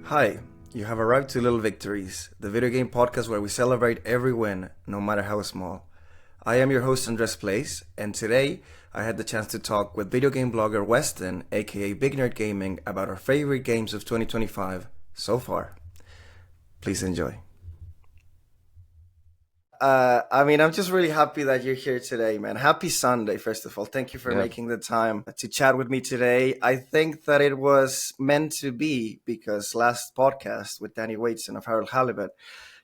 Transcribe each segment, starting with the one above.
Hi, you have arrived to Little Victories, the video game podcast where we celebrate every win, no matter how small. I am your host, AndresPlays, and today I had the chance to talk with video game blogger Westen AKA BigNerdGaming about our favorite games of 2025 so far. Please enjoy. I'm just really happy that you're here today, man. Happy Sunday, first of all. Thank you for making the time to chat with me today. I think that it was meant to be because last podcast with Danny Waitson of Harold Halibut,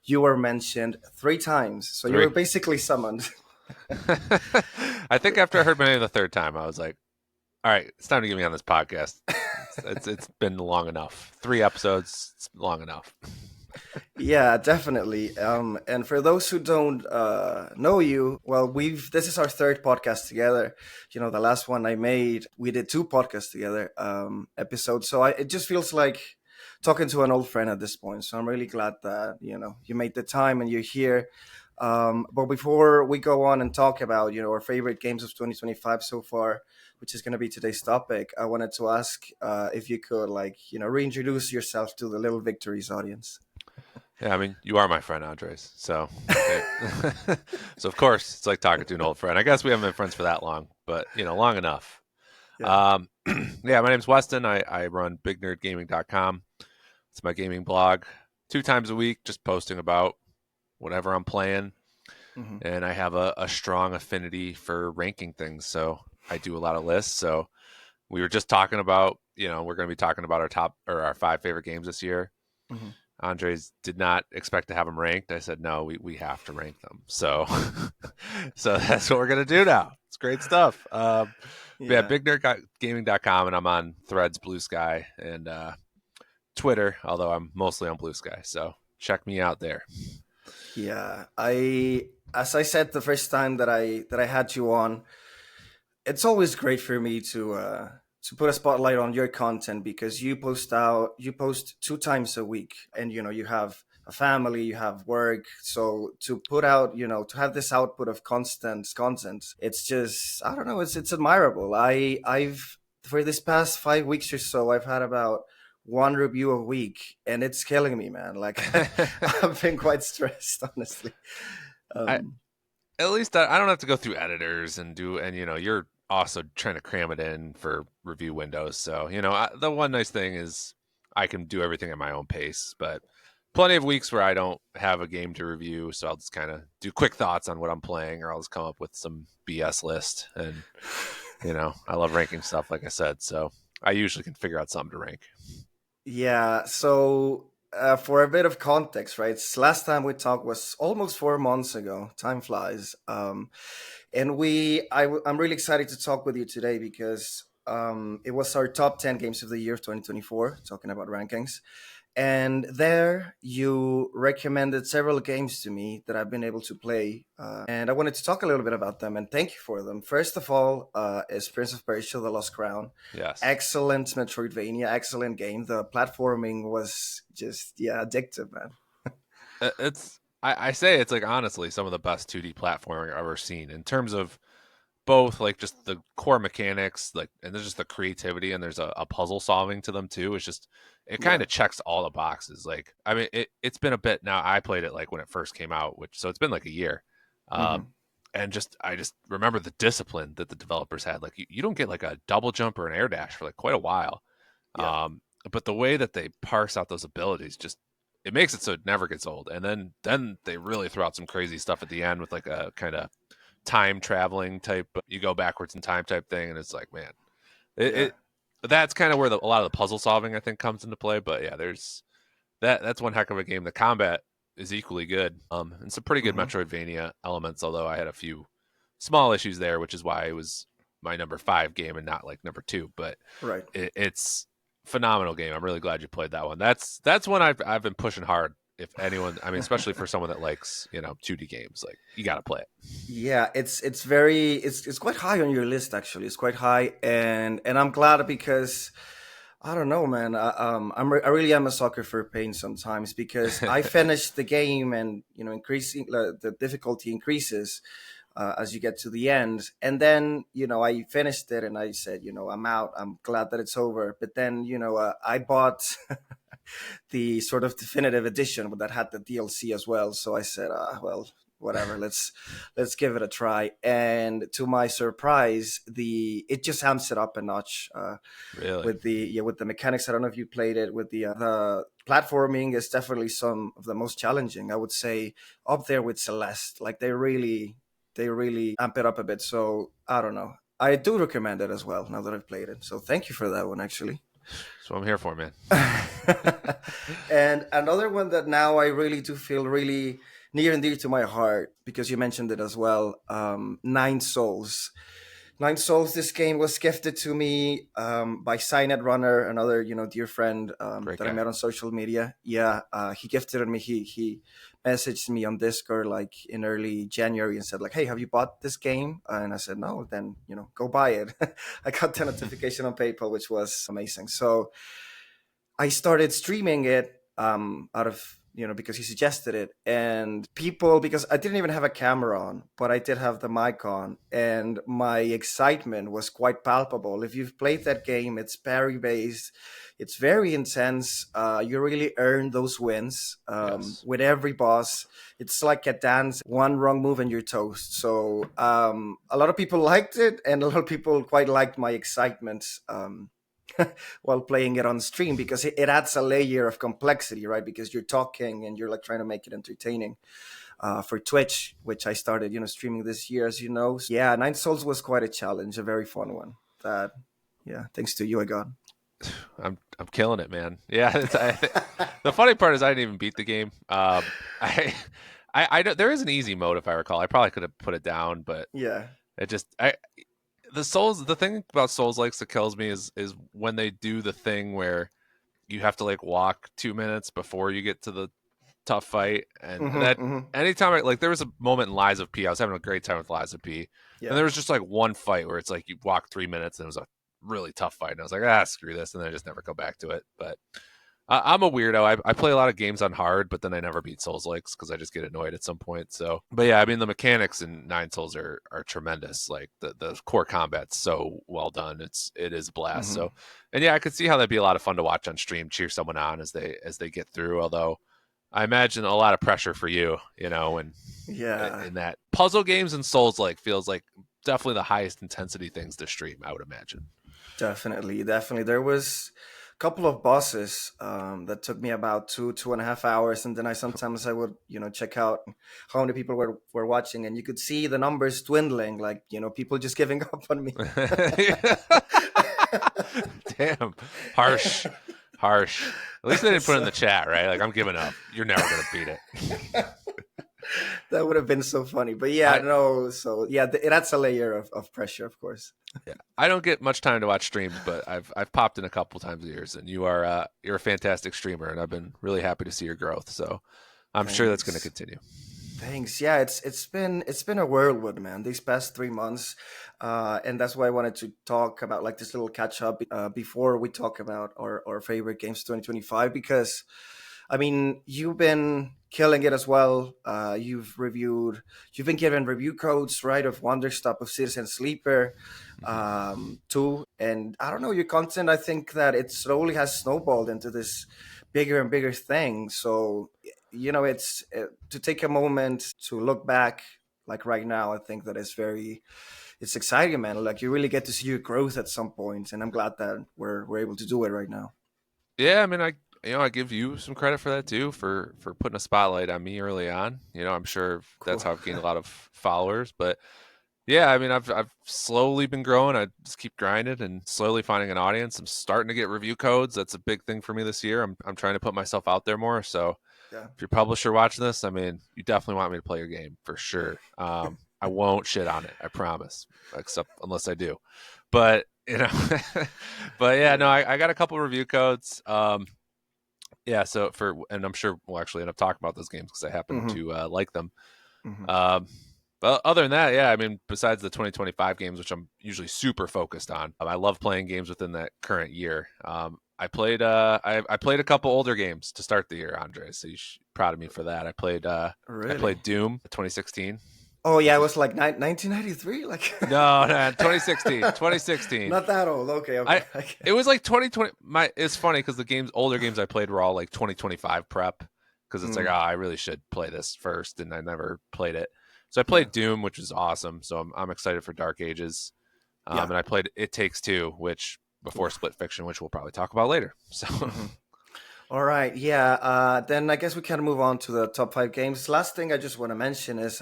you were mentioned 3 times. So you were basically summoned. I think after I heard my name the third time, I was like, all right, it's time to get me on this podcast. It's been long enough. 3 episodes, it's long enough. Yeah, definitely. And for those who don't know you, well, this is our third podcast together. You know, the last one I made, we did 2 podcasts together episodes. So it just feels like talking to an old friend at this point. So I'm really glad that you made the time and you're here. But before we go on and talk about our favorite games of 2025 so far, which is going to be today's topic, I wanted to ask if you could reintroduce yourself to the Little Victories audience. Yeah, I mean, you are my friend, Andres. So, so of course, it's like talking to an old friend. I guess we haven't been friends for that long, but long enough. Yeah. Yeah, my name's Weston. I run BigNerdGaming.com. It's my gaming blog. 2 times a week, just posting about whatever I'm playing. Mm-hmm. And I have a strong affinity for ranking things. So I do a lot of lists. So we were just talking about, we're going to be talking about our 5 favorite games this year. Mm-hmm. Andres did not expect to have them ranked. I said, no, we have to rank them. So, so that's what we're going to do now. It's great stuff. Yeah, BigNerdGaming.com, and I'm on Threads, Blue Sky, and Twitter, although I'm mostly on Blue Sky. So check me out there. Yeah, as I said the first time that I had you on, it's always great for me to put a spotlight on your content because you post 2 times a week, and you have a family, you have work, so to put out to have this output of constant content, it's just, I don't know, it's admirable. I've for this past 5 weeks or so, I've had about 1 review a week, and it's killing me, man. Like I've been quite stressed, honestly. At least I don't have to go through editors and you're also trying to cram it in for review windows. So, the one nice thing is I can do everything at my own pace, but plenty of weeks where I don't have a game to review. So I'll just kind of do quick thoughts on what I'm playing, or I'll just come up with some BS list. And, I love ranking stuff, like I said. So I usually can figure out something to rank. Yeah, so for a bit of context, right? Last time we talked was almost 4 months ago. Time flies. And I'm really excited to talk with you today because it was our top 10 games of the year of 2024, talking about rankings. And there you recommended several games to me that I've been able to play. And I wanted to talk a little bit about them and thank you for them. First of all, is Prince of Persia: The Lost Crown. Yes. Excellent Metroidvania, excellent game. The platforming was just, addictive, man. I say it's like honestly some of the best 2D platforming I've ever seen in terms of both like just the core mechanics, like, and there's just the creativity, and there's a puzzle solving to them too. It's just, it kind of checks all the boxes. Like, I mean, it's been a bit now. I played it like when it first came out, so it's been like a year. And I just remember the discipline that the developers had. Like, you don't get like a double jump or an air dash for like quite a while. Yeah. But the way that they parse out those abilities, just, it makes it so it never gets old. And then they really throw out some crazy stuff at the end with like a kind of time traveling type, you go backwards in time type thing, and it's like, man, that's kind of where a lot of the puzzle solving I think comes into play. But yeah, there's that's one heck of a game. The combat is equally good, and some pretty good Metroidvania elements, although I had a few small issues there, which is why it was my number 5 game and not like number 2. But Right. It's phenomenal game. I'm really glad you played that one. That's one I've been pushing hard. If anyone, I mean, especially for someone that likes 2D games, like, you got to play it. Yeah, it's quite high on your list, actually. It's quite high, and I'm glad because I don't know, man. I really am a sucker for pain sometimes because I finished the game, and increasing the difficulty increases as you get to the end, and then I finished it and I said, I'm out. I'm glad that it's over. But then I bought the sort of definitive edition that had the DLC as well. So I said, well, whatever, let's give it a try. And to my surprise, the it just amps it up a notch. Really? With the mechanics. I don't know if you played it with the platforming is definitely some of the most challenging. I would say up there with Celeste. Like they really amp it up a bit. So I don't know. I do recommend it as well now that I've played it. So thank you for that one, actually. That's what I'm here for, man. And another one that now I really do feel really near and dear to my heart because you mentioned it as well. Nine Souls. Nine Souls. This game was gifted to me by Signet Runner, another dear friend Great that I guy. met on social media. Yeah, he gifted it me. He messaged me on Discord like in early January and said like, "Hey, have you bought this game?" And I said, "No." Then go buy it. I got the notification on PayPal, which was amazing. So I started streaming it out of because he suggested it, and people, because I didn't even have a camera on, but I did have the mic on, and my excitement was quite palpable. If you've played that game, it's parry based, it's very intense. You really earn those wins Yes. with every boss. It's like a dance. One wrong move and you're toast. So a lot of people liked it, and a lot of people quite liked my excitement. While playing it on stream because it adds a layer of complexity, right? Because you're talking and you're like trying to make it entertaining for Twitch, which I started, streaming this year, as you know. Yeah, Nine Souls was quite a challenge, a very fun one. That, yeah, thanks to you, I got. I'm killing it, man. Yeah, the funny part is I didn't even beat the game. I don't, there is an easy mode if I recall. I probably could have put it down, but Yeah. it just I the Souls. The thing about Souls likes that kills me is when they do the thing where you have to like walk 2 minutes before you get to the tough fight, and that Mm-hmm. anytime like there was a moment in Lies of P. I was having a great time with Lies of P, and Yeah. there was just like one fight where it's like you walk 3 minutes and it was a really tough fight, and I was like, screw this, and then I just never go back to it. But I'm a weirdo. I play a lot of games on hard, but then I never beat Souls likes because I just get annoyed at some point. So, but yeah, I mean the mechanics in Nine Souls are tremendous. Like the core combat's so well done. It is a blast. Mm-hmm. So, and yeah, I could see how that'd be a lot of fun to watch on stream, cheer someone on as they get through. Although I imagine a lot of pressure for you, and Yeah. in that puzzle games and Souls like feels like definitely the highest intensity things to stream. I would imagine. Definitely, definitely. There was a couple of bosses that took me about 2.5 hours, and then I would check out how many people were watching, and you could see the numbers dwindling, like people just giving up on me. Damn, harsh, harsh. At least they didn't put it in So the chat, right? Like I'm giving up. You're never gonna beat it. that would have been so funny, but yeah, I no. So yeah, it adds a layer of pressure, of course. Yeah, I don't get much time to watch streams, but I've popped in a couple times a year, and you're a fantastic streamer, and I've been really happy to see your growth. So I'm sure that's going to Thanks. continue. Thanks. Yeah, it's been a whirlwind, man. These past 3 months, and that's why I wanted to talk about like this little catch up before we talk about our favorite games 2025 because I mean, you've been killing it as well. You've been given review codes, right, of Wanderstop, of Citizen Sleeper, Hmm. too. And I don't know, your content, I think that it slowly has snowballed into this bigger and bigger thing. So, it's to take a moment to look back, like right now, I think that it's exciting, man. Like you really get to see your growth at some point, and I'm glad that we're able to do it right now. Yeah, I mean, I give you some credit for that too, for putting a spotlight on me early on. I'm sure that's Cool. how I've gained a lot of followers, but yeah, I mean, I've slowly been growing. I just keep grinding and slowly finding an audience. I'm starting to get review codes. That's a big thing for me this year. I'm trying to put myself out there more. So Yeah. if your publisher watching this, I mean, you definitely want me to play your game for sure. I won't shit on it. I promise, except unless I do. But but yeah, no, Yeah. I got a couple review codes. Yeah, so and I'm sure we'll actually end up talking about those games because I happen Hmm. to like them. Hmm. Um, but other than that, yeah, I mean, besides the 2025 games, which I'm usually super focused on, I love playing games within that current year. I played a couple older games to start the year, Andre. So proud of me for that. I played Really? Doom 2016. Oh yeah, which it was was like 1993. Like no 2016 2016. not that old. Okay, I okay, okay. it was like 2020. My it's funny because the older games I played were all like 2025 prep because it's like Mm, I really should play this first, and I never played it. So I yeah, played Doom, which was awesome. So I'm excited for Dark Ages. yeah. And I played It Takes Two, which before Oof. Split Fiction, which we'll probably talk about later. So Hmm. All right, yeah. Then I guess we can move on to the top five games. Last thing I just want to mention is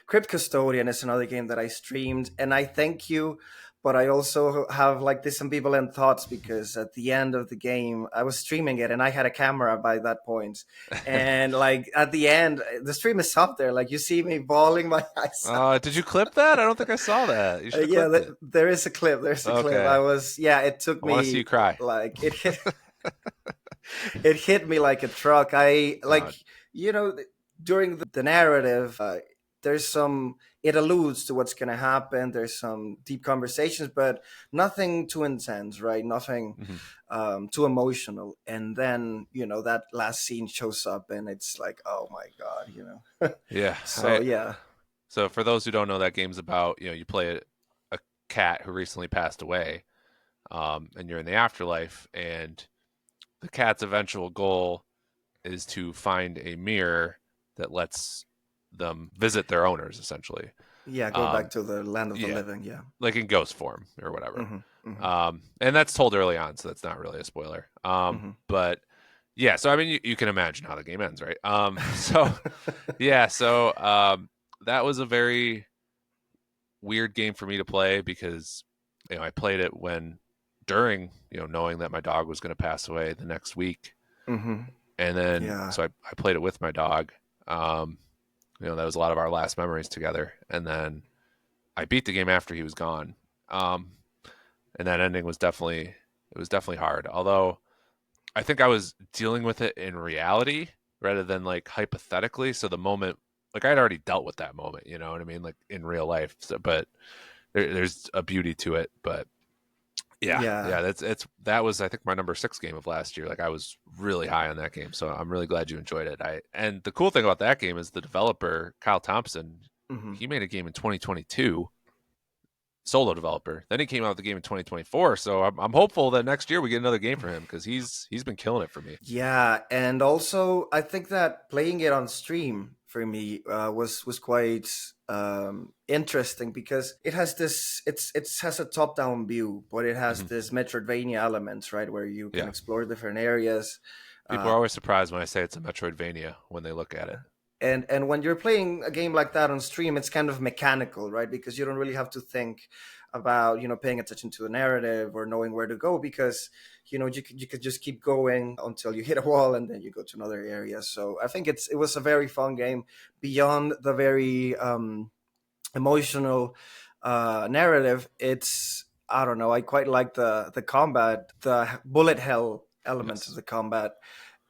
Crypt Custodian is another game that I streamed, and I thank you, but I also have like this ambivalent thoughts because at the end of the game, I was streaming it and I had a camera by that point, and like at the end, the stream is up there. Like you see me bawling my eyes out. did you clip that? I don't think I saw that. You should have Yeah, clipped it. there is a clip. There's a clip. I Okay. was, yeah. It took I want to see you me cry. like it hit. It hit me like a truck. I Uh, like, you know, during the narrative, there's some. It alludes to what's going to happen. There's some deep conversations, but nothing too intense, right? Nothing mhm. too emotional. And then that last scene shows up, and it's like, oh my god. Yeah. So yeah. So for those who don't know, that game's about you play a cat who recently passed away, and you're in the afterlife, and the cat's eventual goal is to find a mirror that lets them visit their owners, essentially. Yeah, go back Um, to the land of the yeah, living. Yeah. like in ghost form or whatever. Hmm. Hmm. And that's told early on, so that's not really a spoiler. Hmm. But yeah, so I mean, you can imagine how the game ends, right? So yeah, so that was a very weird game for me to play because I played it when during knowing that my dog was going to pass away the next week, Hmm. and then Yeah. so I played it with my dog. Um, that was a lot of our last memories together, and then I beat the game after he was gone. Um, and that ending was definitely hard. Although I think I was dealing with it in reality rather than like hypothetically. So the moment, like I'd already dealt with that moment, you know what I mean, like in real life. So, but there's a beauty to it. But yeah, Yeah. yeah, that was I think my number 6 game of last year. Like I was really high on that game, so I'm really glad you enjoyed it. And the cool thing about that game is the developer Kyle Thompson, Hmm. he made a game in 2022, solo developer. Then he came out with the game in 2024. So I'm hopeful that next year we get another game for him because he's been killing it for me. Yeah, and also I think that playing it on stream for me was quite interesting because it has this. It has a top down view, but it has Hmm. this Metroidvania elements, right, where you can Yeah, explore different areas. people Uh, are always surprised when I say it's a Metroidvania when they look at it. and when you're playing a game like that on stream, it's kind of mechanical, right? Because you don't really have to think about paying attention to the narrative or knowing where to go because you could just keep going until you hit a wall and then you go to another area. So I think it was a very fun game beyond the very emotional narrative. It's, I don't know, I quite like the combat, the bullet hell element of Yes, the combat,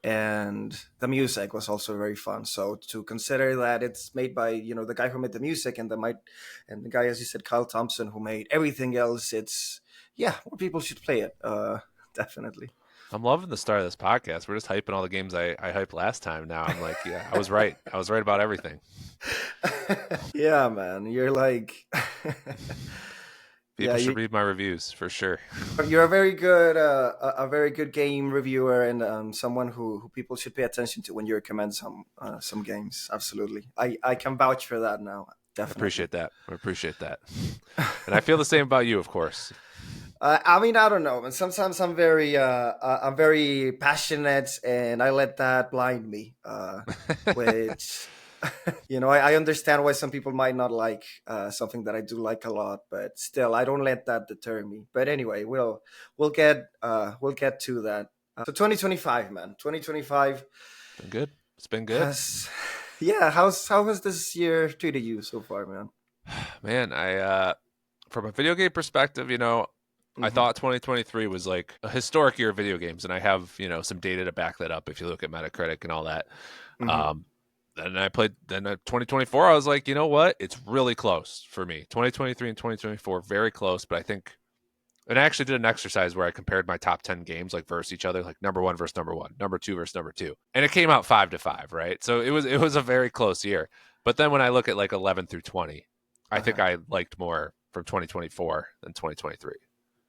and the music was also very fun. So to consider that it's made by the guy who made the music and the guy, as you said, Kyle Thompson, who made everything else, it's, yeah, more people should play it. Definitely. I'm loving the start of this podcast. We're just hyping all the games I hyped last time. Now I'm like, yeah, I was right. I was right about everything. Yeah, man, you're like yeah, People should read my reviews for sure. you're a very good a very good game reviewer and someone who people should pay attention to when you recommend some games. Absolutely, I can vouch for that now. I Definitely. appreciate that. I appreciate that. And I feel the same about you, of course. I mean, I don't know, and sometimes I'm very passionate, and I let that blind me. Which I understand why some people might not like something that I do like a lot, but still, I don't let that deter me. But anyway, we'll get to that. So 2025, man, 2025 Been good. It's been good. has, yeah. How has this year treated you so far, man? Man, I from a video game perspective, I Hmm. thought 2023 was like a historic year of video games, and I have some data to back that up. If you look at Metacritic and all that, Hmm. um, then I played. Then 2024, I was like, you know what? It's really close for me. 2023 and 2024, very close. But I think And I actually did an exercise where I compared my top 10 games like versus each other, like number one versus number one, number two versus number two. And it came out 5-5, right? So it was a very close year. But then when I look at like 11 through 20, I think Uh-huh. I liked more from 2024 than 2023.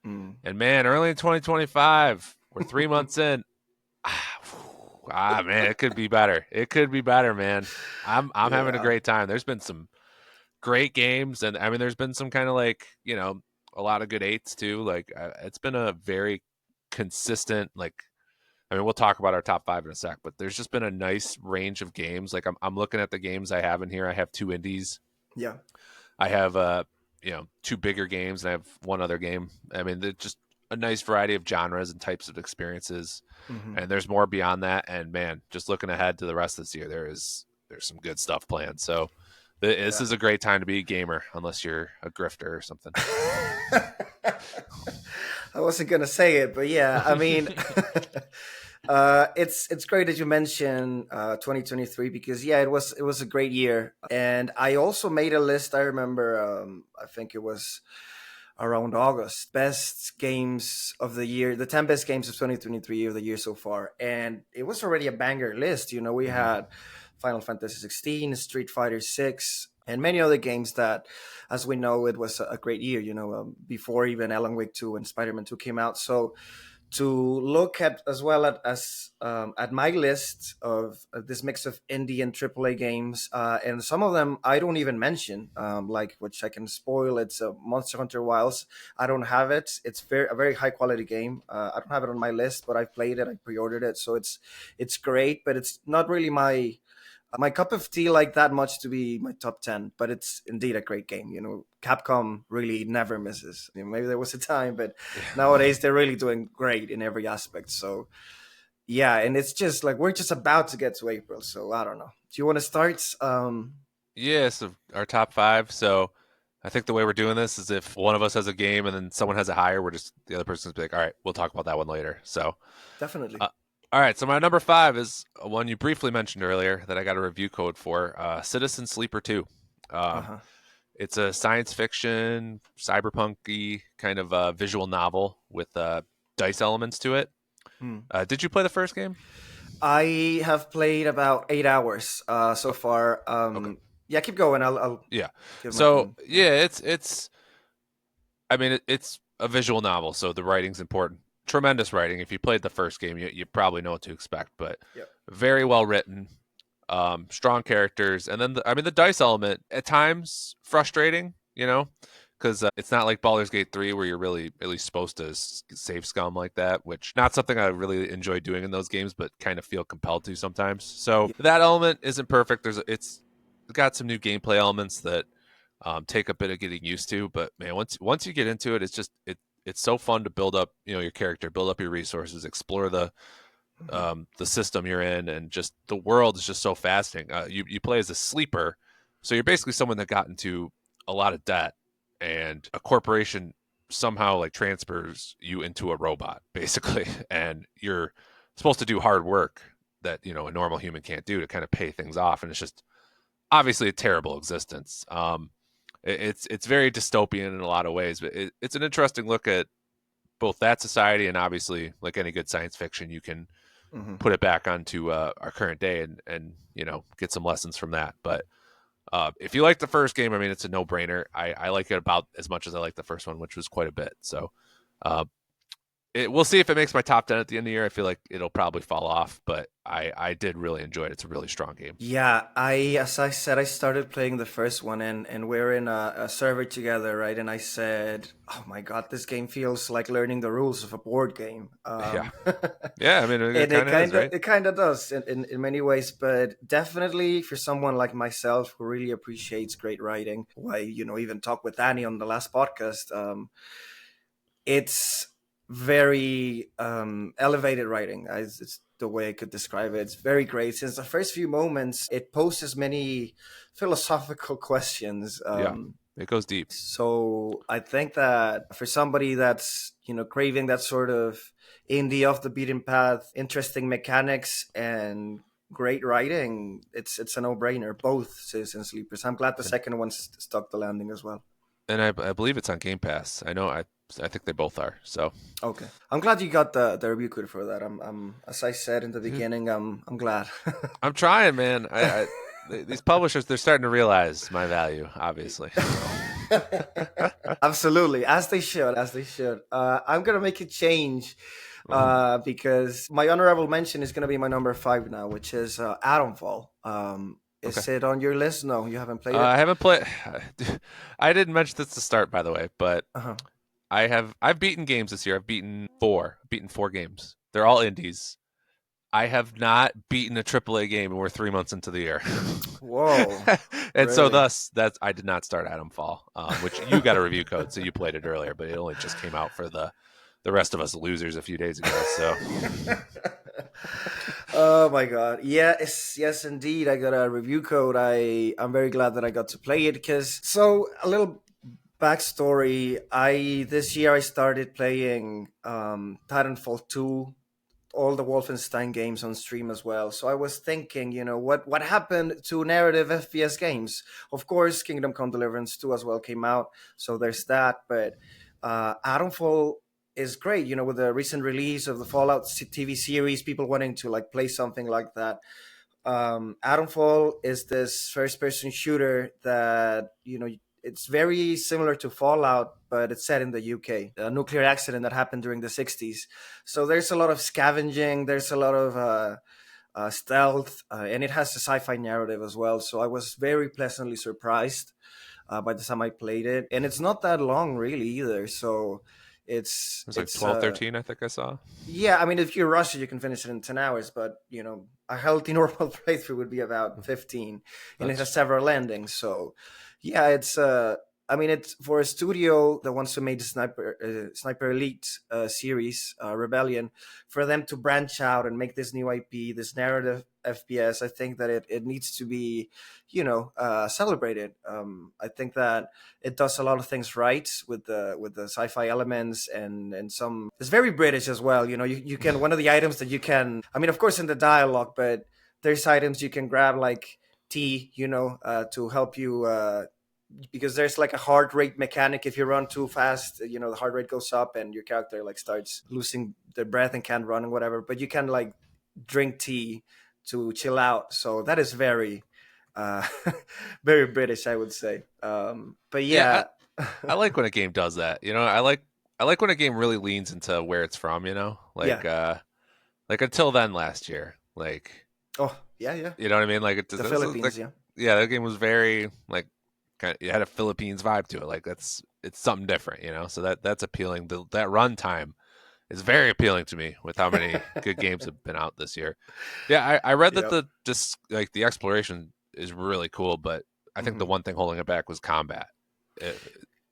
Mm. And man, early in 2025, we're 3 months in. Man, it could be better. It could be better, man. I'm having a Yeah. great time. There's been some great games, and I mean, there's been some kind of like a lot of good eights too. Like it's been a very consistent. Like I mean, we'll talk about our top five in a sec, but there's just been a nice range of games. Like I'm looking at the games I have in here. I have two indies. Yeah. I have two bigger games, and I have one other game. I mean, there's just a nice variety of genres and types of experiences, Hmm. and there's more beyond that. And man, just looking ahead to the rest of this year, there's some good stuff planned. So this Yeah. is a great time to be a gamer, unless you're a grifter or something. I wasn't gonna say it, but yeah, I mean, it's great that you mentioned 2023 because yeah, it was a great year, and I also made a list. I remember, I think it was around August, best games of the year, the 10 best games of 2023 of the year so far, and it was already a banger list. You know, we Mhm. had Final Fantasy 16, Street Fighter 6, and many other games that, as we know, it was a great year. You know, before even Alan Wake 2 and Spider-Man 2 came out. So to look at as well at my list of this mix of indie and AAA games, and some of them I don't even mention, like which I can spoil. It's Monster Hunter Wilds. I don't have it. It's a very high quality game. I don't have it on my list, but I've played it. I pre-ordered it, so it's great. But it's not really my cup of tea like that much to be my top 10, but it's indeed a great game. You know, Capcom really never misses. You know, maybe there was a time, but nowadays they're really doing great in every aspect. So yeah, and it's just like we're just about to get to April, so I don't know. Do you want to start? Yeah, so our top five. So I think the way we're doing this is if one of us has a game and then someone has it higher, we're just the other person's be like, all right, we'll talk about that one later. So, Definitely. uh, all right. So my number five is one you briefly mentioned earlier that I got a review code for. Citizen Sleeper 2. Um, Uh-huh. it's a science fiction, cyberpunky kind of visual novel with dice elements to it. Hmm. Did you play the first game? I have played about 8 hours so Oh, far. okay. Yeah, keep going. I'll Yeah. give my So opinion. Yeah. yeah, it's I mean, it's a visual novel, so the writing's important. Tremendous writing. If you played the first game, you probably know what to expect, but Yep. very well written, strong characters, and then I mean the dice element at times frustrating, because it's not like Baldur's Gate 3 where you're really at least supposed to save scum like that, which not something I really enjoy doing in those games, but kind of feel compelled to sometimes. So Yeah. that element isn't perfect. It's got some new gameplay elements that take a bit of getting used to, but man, once you get into it, it's so fun to build up your character, build up your resources, explore Mhm. the system you're in, and just the world is just so fascinating. You play as a sleeper, so you're basically someone that got into a lot of debt, and a corporation somehow like transfers you into a robot, basically, and you're supposed to do hard work that a normal human can't do to kind of pay things off, and it's just obviously a terrible existence. It's very dystopian in a lot of ways, but it's an interesting look at both that society and obviously, like any good science fiction, you can Mhm. put it back onto our current day and get some lessons from that. But if you like the first game, I mean, it's a no brainer. I like it about as much as I like the first one, which was quite a bit. So uh, we'll see if it makes my top 10 at the end of the year. I feel like it'll probably fall off, but I did really enjoy it. It's a really strong game. Yeah, as I said, I started playing the first one, and we're in a server together, right? And I said, "Oh my God, this game feels like learning the rules of a board game." Yeah, yeah. I mean, it And kind of is, right? it kind of does in many ways, but definitely for someone like myself who really appreciates great writing, who I even talked with Danny on the last podcast. It's very elevated writing. It's the way I could describe it. It's very great. Since the first few moments, it poses many philosophical questions. Yeah, it goes deep. So I think that for somebody that's craving that sort of indie off the beaten path, interesting mechanics and great writing, it's a no brainer. Both Citizen Sleepers. I'm glad the And second one stuck the landing as well. and I believe it's on Game Pass. I know. I think they both are. So Okay, I'm glad you got the review code for that. As I said in the dude, beginning, I'm glad. I'm trying, man. These publishers, they're starting to realize my value, obviously. Absolutely, as they should, as they should. I'm gonna make a change Uh-huh. because my honorable mention is gonna be my number five now, which is Atomfall. Okay. Is it on your list? No, you haven't played it. I haven't played. I didn't mention this to start, by the way, but Uh-huh. I've beaten games this year. I've beaten four. I've beaten four games. They're all indies. I have not beaten a AAA game, and we're 3 months into the year. Whoa, And so, really? thus, that's I did not start Atomfall, which you got a review code, so you played it earlier, but it only just came out for the rest of us losers a few days ago. So, Oh my god. Yes, yes indeed. I got a review code. I'm very glad that I got to play it because so a little backstory. I This year I started playing Titanfall 2, all the Wolfenstein games on stream as well. So I was thinking, what happened to narrative FPS games? Of course, Kingdom Come Deliverance 2 as well came out, so there's that. But Atomfall is great. With the recent release of the Fallout TV series, people wanting to like play something like that. Atomfall is this first-person shooter that it's very similar to Fallout, but it's set in the UK. A nuclear accident that happened during the '60s, so there's a lot of scavenging. There's a lot of stealth, and it has a sci-fi narrative as well. So I was very pleasantly surprised by the time I played it, and it's not that long really either. So it's it was like it's 12, uh, 13, I think I saw. yeah, I mean, if you rush it, you can finish it in 10 hours. But a healthy normal playthrough would be about 15, and it has That's several endings. So, yeah, it's. I mean, it's for a studio, the ones who made the Sniper Elite series, Rebellion, for them to branch out and make this new IP, this narrative FPS. I think that it needs to be, celebrated. I think that it does a lot of things right with the sci-fi elements and some. It's very British as well. You can one of the items that you can. I mean, of course, in the dialogue, but there's items you can grab like tea, to help you. Because there's like a heart rate mechanic. If you run too fast, the heart rate goes up and your character like starts losing their breath and can't run and whatever. But you can like drink tea to chill out. So that is very uh, very British, I would say. But yeah. yeah, I like when a game does that. I like when a game really leans into where it's from. yeah. Like until then last year, like Oh, yeah, yeah. you know what I mean. Like The it's like Philippines, yeah. yeah, that game was very like kind of it had a Philippines vibe to it. Like it's something different. So that's appealing. That runtime is very appealing to me with how many good games have been out this year. Yeah, I read that Yep. the exploration is really cool, but I think the Hmm. one thing holding it back was combat.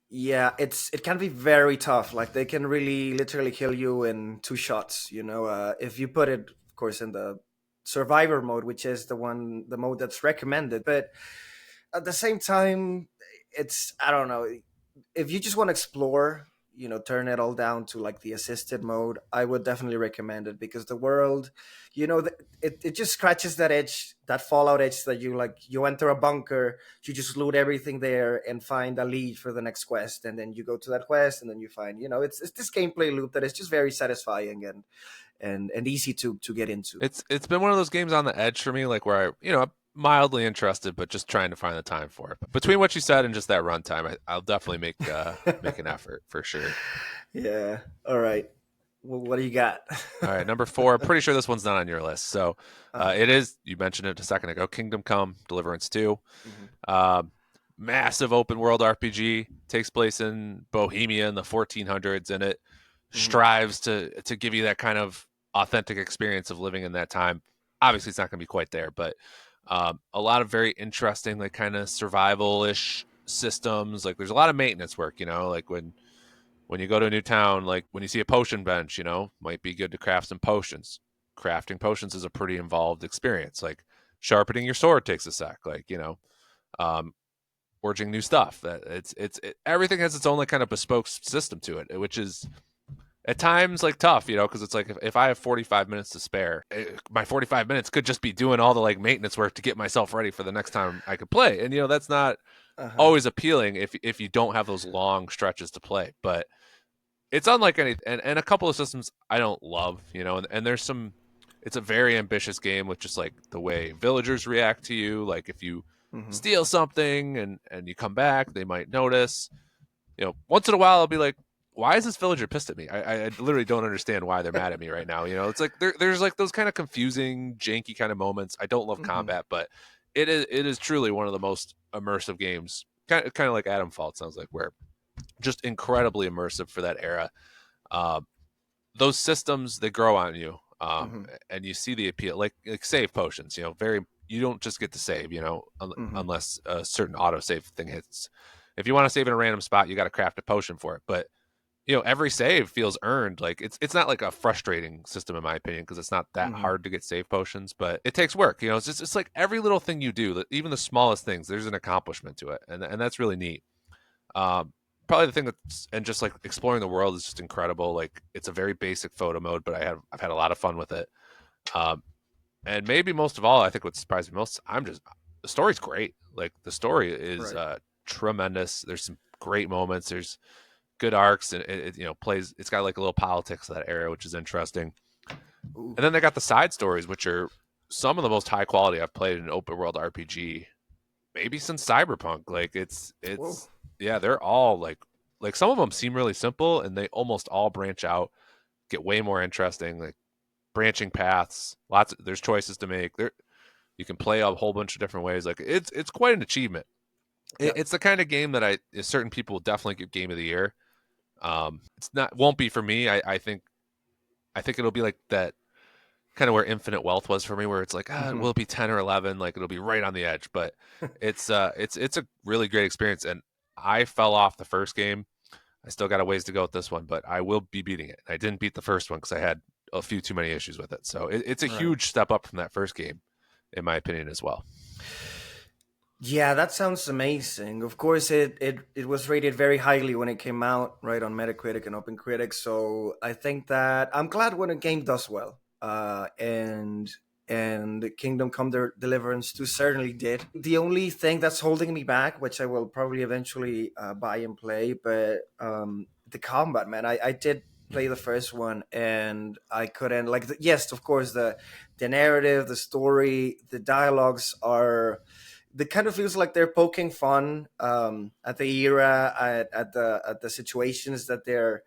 Yeah, it can be very tough. Like they can really literally kill you in two shots. If you put it, of course, in the survivor mode, which is the mode that's recommended. But at the same time, it's I don't know. If you just want to explore, turn it all down to like the assisted mode, I would definitely recommend it because the world, it just scratches that edge, that Fallout edge that you enter a bunker, you just loot everything there and find a lead for the next quest, and then you go to that quest, and then you find, it's this gameplay loop that is just very satisfying and easy to get into. It's been one of those games on the edge for me, like where I'm mildly interested, but just trying to find the time for it. But between what you said and just that runtime, I'll definitely make an effort for sure. Yeah. All right. Well, what do you got? All right, number four. I'm pretty sure this one's not on your list. So uh-huh. it is. You mentioned it a second ago. Kingdom Come Deliverance 2. Hmm. Um, Massive open world RPG takes place in Bohemia in the 1400s, and it Hmm. strives to give you that kind of authentic experience of living in that time. Obviously, it's not going to be quite there, but a lot of very interesting, like kind of survival-ish systems. Like there's a lot of maintenance work, like when you go to a new town, like when you see a potion bench, might be good to craft some potions. Crafting potions is a pretty involved experience. Like sharpening your sword takes a sec. Like um, forging new stuff. That everything has its own like kind of bespoke system to it, which is at times like tough, because it's like if I have 45 minutes to spare, my 45 minutes could just be doing all the like maintenance work to get myself ready for the next time I could play, and that's not Uh-huh. always appealing if you don't have those long stretches to play. But it's unlike any, and a couple of systems I don't love, you know, and there's some. It's a very ambitious game with just like the way villagers react to you. Like if you Hmm. steal something and you come back, they might notice. You know, once in a while I'll be like, why is this villager pissed at me? I literally don't understand why they're mad at me right now. You know, it's like there's like those kind of confusing, janky kind of moments. I don't love Hmm. combat, but it is truly one of the most immersive games. Kind of like Adam Fault sounds like, where just incredibly immersive for that era. Um, those systems they grow on you, Hmm. and you see the appeal. Like save potions, you know, very you don't just get to save, you know, Hmm. unless a certain autosave thing hits. If you want to save in a random spot, you got to craft a potion for it. But you know, every save feels earned. Like it's not like a frustrating system in my opinion because it's not that Hmm. hard to get save potions, but it takes work. You know, it's like every little thing you do, even the smallest things, there's an accomplishment to it, and that's really neat. Um, Probably the thing that's and just like exploring the world is just incredible. Like it's a very basic photo mode, but I've had a lot of fun with it. Um, and maybe most of all, I think what surprised me most, the story's great. Like the story is Right. tremendous. There's some great moments. There's good arcs, and you know plays. It's got like a little politics of that era, which is interesting. Ooh. And then they got the side stories, which are some of the most high quality I've played in an open world RPG maybe since Cyberpunk. Like Whoa. it's yeah, they're all like some of them seem really simple, and they almost all branch out, get way more interesting. Like branching paths, there's choices to make. There you can play a whole bunch of different ways. Like it's quite an achievement. Yeah. It's the kind of game that certain people will definitely give game of the year. It's not won't be for me. I think it'll be like that kind of where Infinite Wealth was for me, where it's like, Hmm. will it be 10 or 11? Like it'll be right on the edge, but it's a really great experience. And I fell off the first game. I still got a ways to go with this one, but I will be beating it. I didn't beat the first one because I had a few too many issues with it. So it's a Right. huge step up from that first game, in my opinion, as well. Yeah, that sounds amazing. Of course, it was rated very highly when it came out, right, on Metacritic and OpenCritic. So I think that I'm glad when a game does well. And Kingdom Come Deliverance 2 certainly did. The only thing that's holding me back, which I will probably eventually buy and play, but the combat, man, I did play the first one and I couldn't like. Yes, of course, the narrative, the story, the dialogues are it kind of feels like they're poking fun at the era, at the situations that they're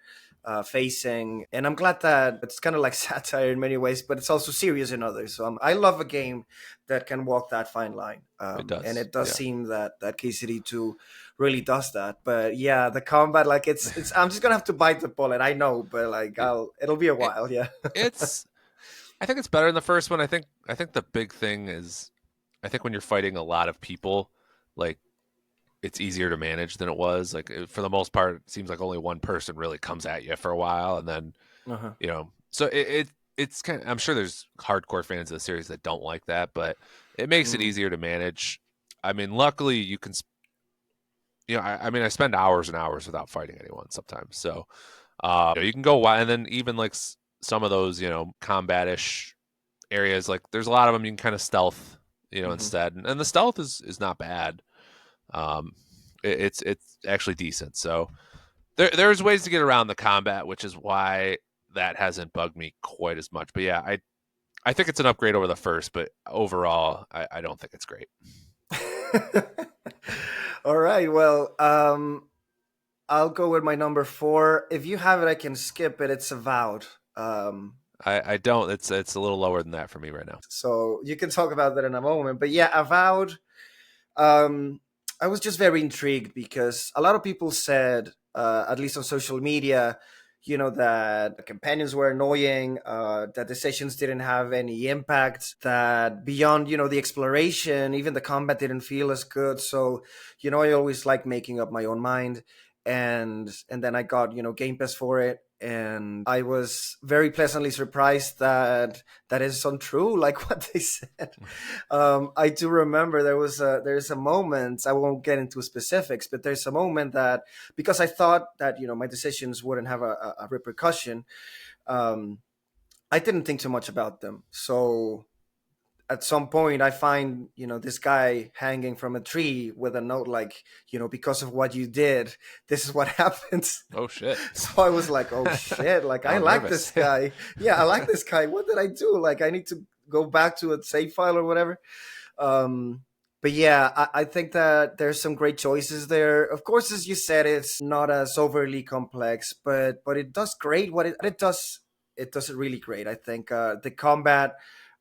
facing, and I'm glad that it's kind of like satire in many ways, but it's also serious in others. So I love a game that can walk that fine line, It and does, it does yeah. seem that KCD2 really does that. But yeah, the combat, like it's I'm just gonna have to bite the bullet. I know, but like it, it'll be a it while. Yeah. it's I think it's better than the first one. I think the big thing is I think when you're fighting a lot of people, like it's easier to manage than it was. Like for the most part, it seems like only one person really comes at you for a while, and then Uh-huh. you know. So it's kind of. I'm sure there's hardcore fans of the series that don't like that, but it makes it Mm. easier to manage. I mean, luckily you can. You know, I mean, I spend hours and hours without fighting anyone sometimes. So you know, you can go wild, and then even like some of those, you know, combatish areas, like there's a lot of them you can kind of stealth, you know, Hmm. instead, and the stealth is not bad. Um, it's actually decent. So there's ways to get around the combat, which is why that hasn't bugged me quite as much. But yeah, I think it's an upgrade over the first, but overall, I don't think it's great. All right. Well, I'll go with my number four. If you have it, I can skip it. It's Avowed. Um, I don't. It's a little lower than that for me right now. so you can talk about that in a moment. But yeah, Avowed. Um, I was just very intrigued because a lot of people said, at least on social media, that the companions were annoying, that the sessions didn't have any impact, that beyond, the exploration, even the combat didn't feel as good. So, I always like making up my own mind. And then I got, Game Pass for it. And I was very pleasantly surprised that is untrue, like what they said. I do remember there's a moment. I won't get into specifics, but there's a moment that because I thought that my decisions wouldn't have a repercussion, um, I didn't think too much about them. So at some point I find, this guy hanging from a tree with a note like, because of what you did, this is what happens. Oh shit. So I was like, oh shit, like I Now I'm like this nervous. guy. Yeah, I like this guy. What did I do? Like I need to go back to a save file or whatever. Um, but yeah, I think that there's some great choices there. Of course, as you said, it's not as overly complex, but it does great. It does, it does it really great. I think the combat.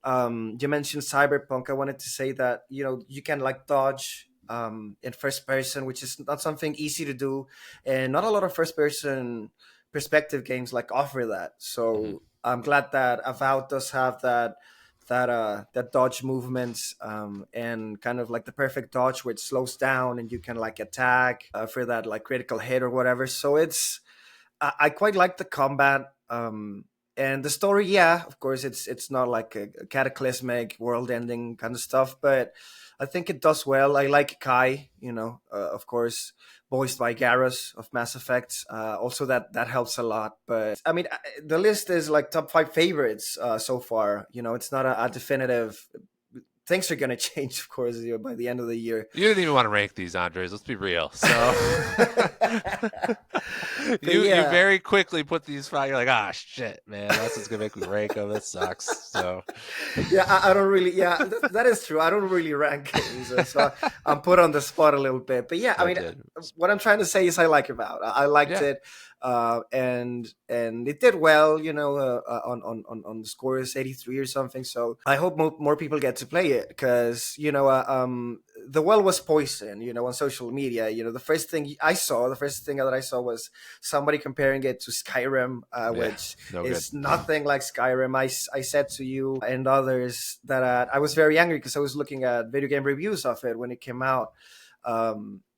You mentioned Cyberpunk. I wanted to say that you can like dodge in first person, which is not something easy to do, and not a lot of first person perspective games like offer that. Mhm. So I'm glad that Avowed does have that dodge movements, and kind of like the perfect dodge where it slows down and you can like attack for that like critical hit or whatever. So I quite like the combat, and the story. Yeah, of course, it's not like a cataclysmic, world-ending kind of stuff, but I think it does well. I like Kai, of course, voiced by Garrus of Mass Effect. Also, that helps a lot. But I mean, the list is like top 5 favorites so far. It's not a definitive. Things are gonna change, of course, by the end of the year. You didn't even want to rank these, Andres. Let's be real. So But you yeah, very quickly put these five. You're like, ah, shit, man. That's what's gonna make me rank them. That sucks. So yeah, I don't really. Yeah, that is true. I don't really rank games, so I'm put on the spot a little bit. But yeah, I I mean, did. what I'm trying to say is I like About. I liked Yeah. it, and it did well. On the score is 83 or something. So I hope more people get to play it because the well was poisoned. On social media. The first thing that I saw was somebody comparing it to Skyrim, Yeah. which No good. is nothing like Skyrim. I said to you and others that I was very angry because I was looking at video game reviews of it when it came out,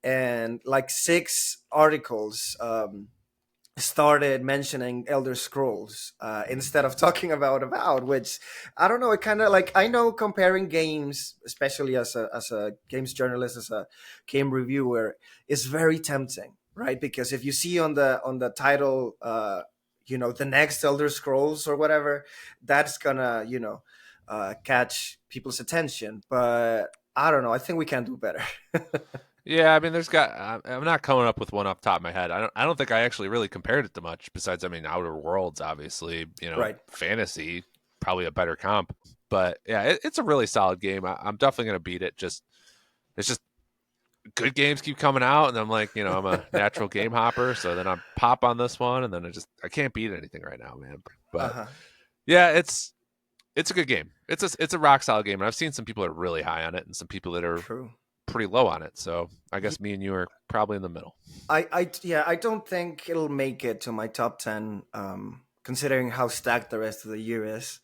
and like 6 articles started mentioning Elder Scrolls instead of talking about, which I don't know. It kind of like I know comparing games, especially as a games journalist, as a game reviewer, is very tempting, right? Because if you see on the title, the next Elder Scrolls or whatever, that's gonna catch people's attention. But I don't know. I think we can do better. Yeah, I mean, I'm not coming up with one off the top of my head. I don't think I actually really compared it to much. Besides, I mean, Outer Worlds, obviously, Right. fantasy, probably a better comp. But yeah, it's a really solid game. I'm definitely gonna beat it. It's just good games keep coming out, and I'm like, I'm a natural game hopper, so then I pop on this one, and then I can't beat anything right now, man. But Uh-huh. yeah, it's a good game. It's a rock solid game, and I've seen some people that are really high on it, and some people that are True. pretty low on it. So I Ye- guess me and you are probably in the middle. yeah, I don't think it'll make it to my top 10, considering how stacked the rest of the year is.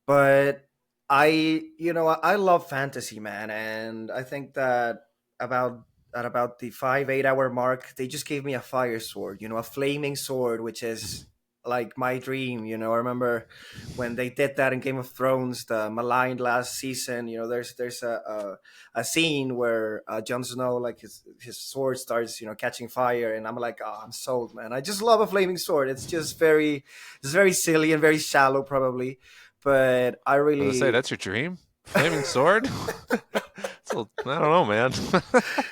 But I love fantasy, man, and I think that about at about the 5-8 hour mark, they just gave me a fire sword, a flaming sword, which is like my dream. I remember when they did that in Game of Thrones, the maligned last season. There's a scene where Jon Snow, like his sword starts catching fire, and I'm like, oh, I'm sold, man. I just love a flaming sword. It's very silly and very shallow, probably, but I I was gonna say really. that's your dream, flaming sword. I don't know, man.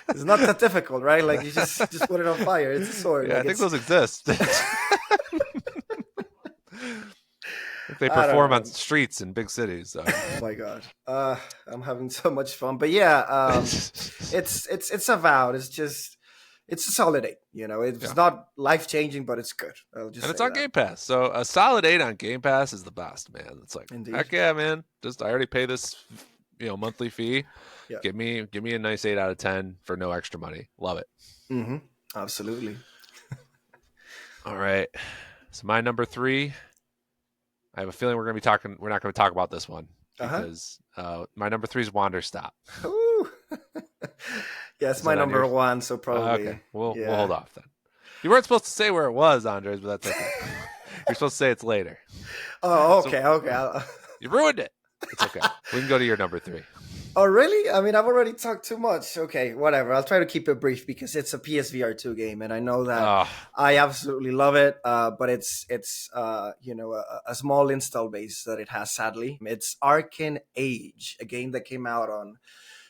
It's not that difficult, right? Like you just put it on fire. It's a sword. Yeah, I Like think it's. those exist. They I don't perform on know. streets in big cities. So. Oh my god. I'm having so much fun. But yeah, it's Avowed. It's a solid 8. It's Yeah, not life changing, but it's good. I'll just and it's say on that. Game Pass. So a solid 8 on Game Pass is the best, man. It's like, Indeed. heck yeah, man. Just I already pay this, monthly fee. Yeah. Give me a nice 8 out of 10 for no extra money. Love it. Mm-hmm. Absolutely. All right. So my number 3. I have a feeling we're not going to talk about this one Uh-huh. because my number 3 is Wanderstop. Ooh. Yeah, it's Is my that on number yours? one, so Okay, probably. we'll hold Yeah. off then. You weren't supposed to say where it was, Andres, but that's okay. You're supposed to say it's later. Oh, So okay, okay. you ruined it. It's okay. We can go to your number 3. Oh, really? I mean, I've already talked too much. Okay, whatever. I'll try to keep it brief because it's a PSVR 2 game, and I know that Oh, I absolutely love it. But it's a small install base that it has. Sadly, it's Arcane Age, a game that came out on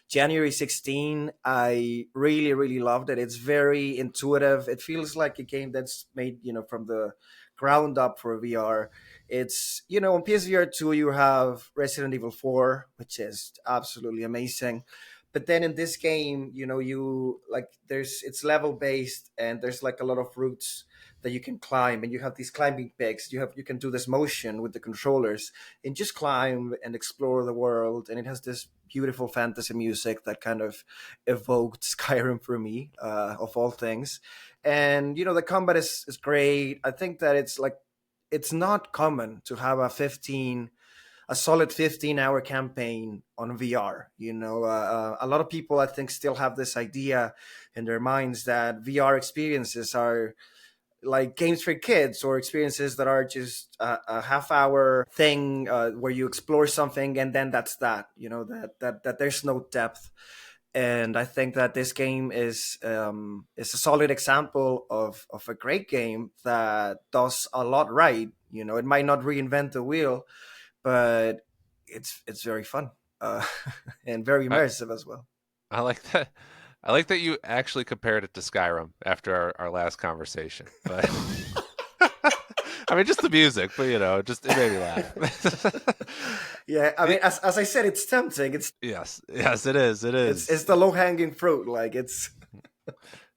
January 16. I really, really loved it. It's very intuitive. It feels like a game that's made, from the ground up for VR. It's, on PSVR 2, you have Resident Evil 4, which is absolutely amazing. But then in this game, you like it's level based and there's like a lot of routes that you can climb, and you have these climbing peaks. You can do this motion with the controllers and just climb and explore the world. And it has this beautiful fantasy music that kind of evoked Skyrim for me, of all things. And the combat is great. I think that it's not common to have a solid 15-hour campaign on VR. A lot of people, I think, still have this idea in their minds that VR experiences are like games for kids, or experiences that are just a half-hour thing, where you explore something and then that's that. That there's no depth. And I think that this game is a solid example of a great game that does a lot right. It might not reinvent the wheel, but it's very fun, uh, and very I, immersive as well. I like that. I like that you actually compared it to Skyrim after our last conversation. But I mean, just the music, but just it made me laugh. Yeah, I mean, it, as I said, it's tempting. yes, yes, it is. It It's is. the low hanging fruit. Like it's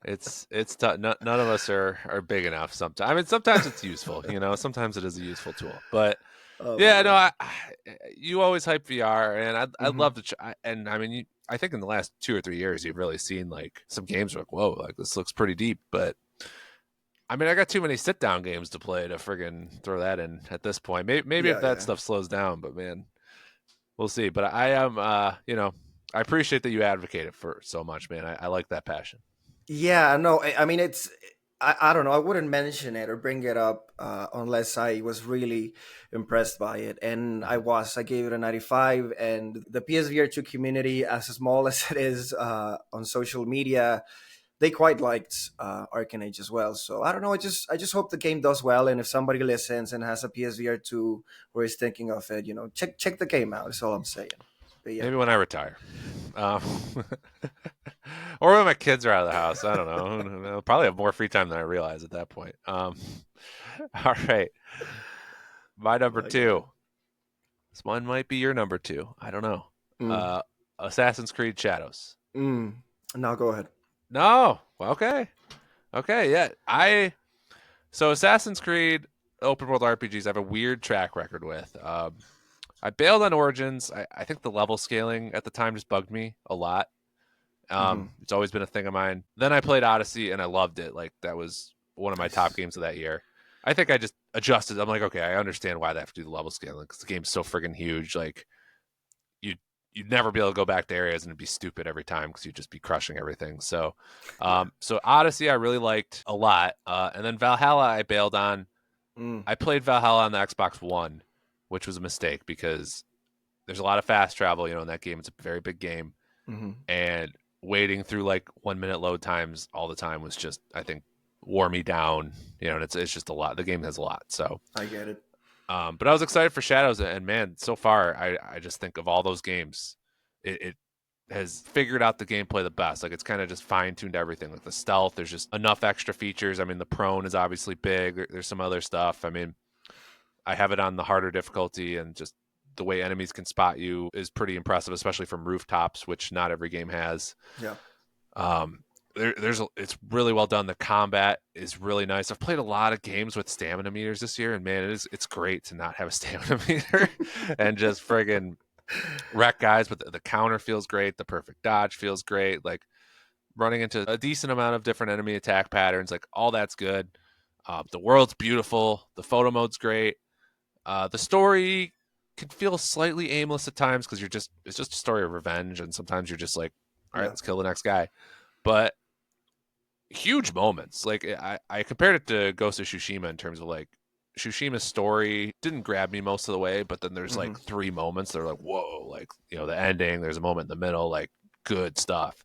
It's tough. None of us are big enough. Sometimes I mean, sometimes it's useful. Sometimes it is a useful tool. But Oh my yeah, no, god. you always hype VR, and I'd Hmm. love to. And I mean, I think in the last 2 or 3 years, you've really seen like some games where like, whoa, like this looks pretty deep. But I mean, I got too many sit down games to play to friggin' throw that in at this point. Maybe if Yeah, that yeah, stuff slows down, but man, we'll see. But I am, I appreciate that you advocate it for so much, man. I like that passion. yeah. No, I mean, I don't know. I wouldn't mention it or bring it up, unless I was really impressed by it, and I Mhm. was. I gave it a 95, and the PSVR 2 community, as small as it is, on social media, they quite liked Arcane Age as well. So I don't know. I just hope the game does well, and if somebody listens and has a PSVR 2 or is thinking of it, check the game out. That's all I'm saying. But yeah, Maybe when I retire. Um, or when my kids are out of the house. I don't know. I'll probably have more free time than I realize at that point. All right. My number my God. two. This one might be your number two. I don't know. Mm, Uh, Assassin's Creed Shadows. mm. Now go ahead. No. Okay. Okay. Yeah. So Assassin's Creed open world RPGs I have a weird track record with. I bailed on Origins. I think the level scaling at the time just bugged me a lot. Hmm. It's always been a thing of mine. Then I played Odyssey and I loved it. Like that was one of my top Nice. games of that year. I think I just adjusted. I'm like, okay, I understand why they have to do the level scaling because the game's so friggin' huge. Like you you'd never be able to go back to areas and it'd be stupid every time because you'd just be crushing everything. So, Yeah. so Odyssey I really liked a lot, and then Valhalla I bailed on. Mm, I played Valhalla on the Xbox One, which was a mistake because there's a lot of fast travel. In that game, it's a very big game, hmm. and waiting through like 1 minute load times all the time was just I think wore me down. And it's just a lot. The game has a lot. So, I get it. but I was excited for Shadows, and man, so far I just think of all those games, it has figured out the gameplay the best. Like it's kind of just fine tuned everything. Like the stealth, there's just enough extra features. I mean, the prone is obviously big. There's some other stuff. I mean, I have it on the harder difficulty, and just the way enemies can spot you is pretty impressive, especially from rooftops, which not every game has. Yeah. Um, it's really well done. The combat is really nice. I've played a lot of games with stamina meters this year, and man, it's great to not have a stamina meter and just friggin' wreck guys. But the counter feels great. The perfect dodge feels great. Like running into a decent amount of different enemy attack patterns, like all that's good. The world's beautiful. The photo mode's great. The story can feel slightly aimless at times because it's just a story of revenge, and sometimes you're just like, all right, Yeah. let's kill the next guy. But huge moments. Like I compared it to Ghost of Tsushima in terms of like Shushima's story didn't grab me most of the way, but then there's Hmm. like three moments that are like, whoa, like, the ending, there's a moment in the middle, like good stuff.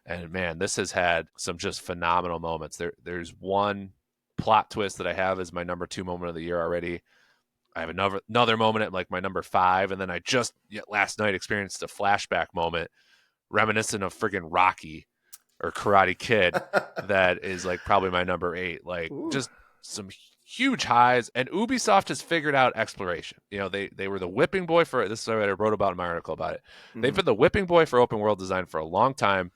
And man, this has had some just phenomenal moments. There's one plot twist that I have as my number two moment of the year already. I have another moment at like my number five, and then I just last night experienced a flashback moment reminiscent of friggin' Rocky or Karate Kid that is like probably my number eight. Like Ooh. just some huge highs, and Ubisoft has figured out exploration. They were the whipping boy for this is what I wrote about in my article about it. They've Hmm. been the whipping boy for open world design for a long time.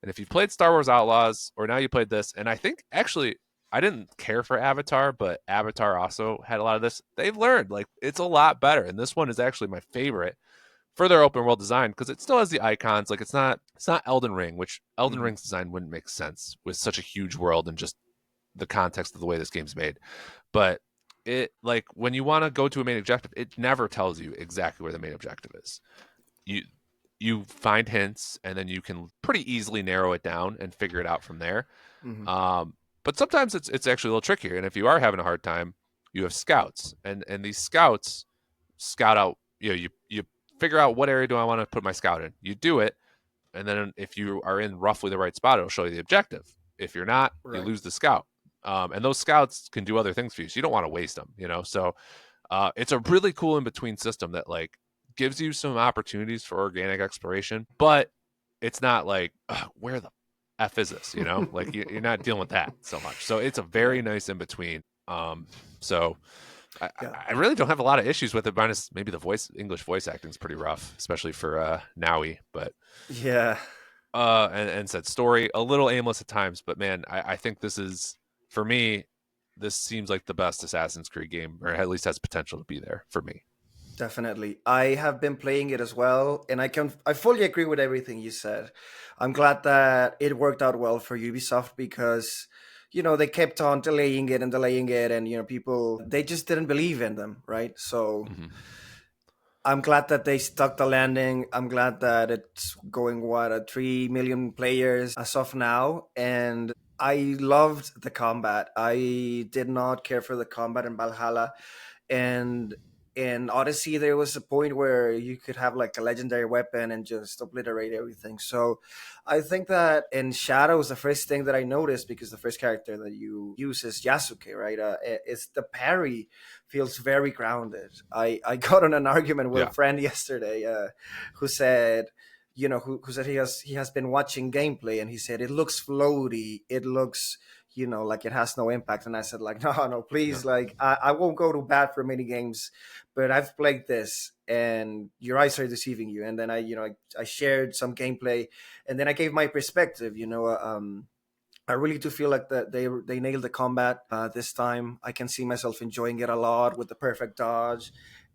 And if you've played Star Wars Outlaws, or now you played this, and I think actually I didn't care for Avatar, but Avatar also had a lot of this. They've learned like it's a lot better, and this one is actually my favorite for their open world design because it still has the icons. Like it's not Elden Ring, which Elden Hmm. Ring's design wouldn't make sense with such a huge world and just the context of the way this game's made. But it like when you want to go to a main objective, it never tells you exactly where the main objective is. You you find hints and then you can pretty easily narrow it down and figure it out from there. Hmm. Um, but sometimes it's actually a little trickier. And if you are having a hard time, you have scouts, and these scouts scout out. You figure out what area do I want to put my scout in. You do it, and then if you are in roughly the right spot, it'll show you the objective. If you're not, you Right. lose the scout. And those scouts can do other things for you, so you don't want to waste them. So it's a really cool in between system that like gives you some opportunities for organic exploration, but it's not like where the f is this? Like you're not dealing with that so much. So it's a very Right. nice in between. So I, Yeah. I really don't have a lot of issues with it, minus maybe the English voice acting is pretty rough, especially for Naui. But Yeah. and said story a little aimless at times, but man, I think this is for me. This seems like the best Assassin's Creed game, or at least has potential to be there for me. Definitely. I have been playing it as well, and I fully agree with everything you said. I'm glad that it worked out well for Ubisoft because they kept on delaying it, and people they just didn't believe in them, right? So Mm-hmm. I'm glad that they stuck the landing. I'm glad that it's going at 3 million players as of now, and I loved the combat. I did not care for the combat in Valhalla, and in Odyssey there was a point where you could have like a legendary weapon and just obliterate everything. So I think that in Shadows the first thing that I noticed, because the first character that you use is Yasuke, right? It's the parry feels very grounded. I got in an argument with a Yeah, friend yesterday who said who said he has been watching gameplay, and he said it looks floaty, it looks like it has no impact. And I said, like, no, yeah, please, like, I won't go to bat for mini games, but I've played this and your eyes are deceiving you. And then I shared some gameplay, and then I gave my perspective. I really do feel like that they nailed the combat this time. I can see myself enjoying it a lot with the perfect dodge,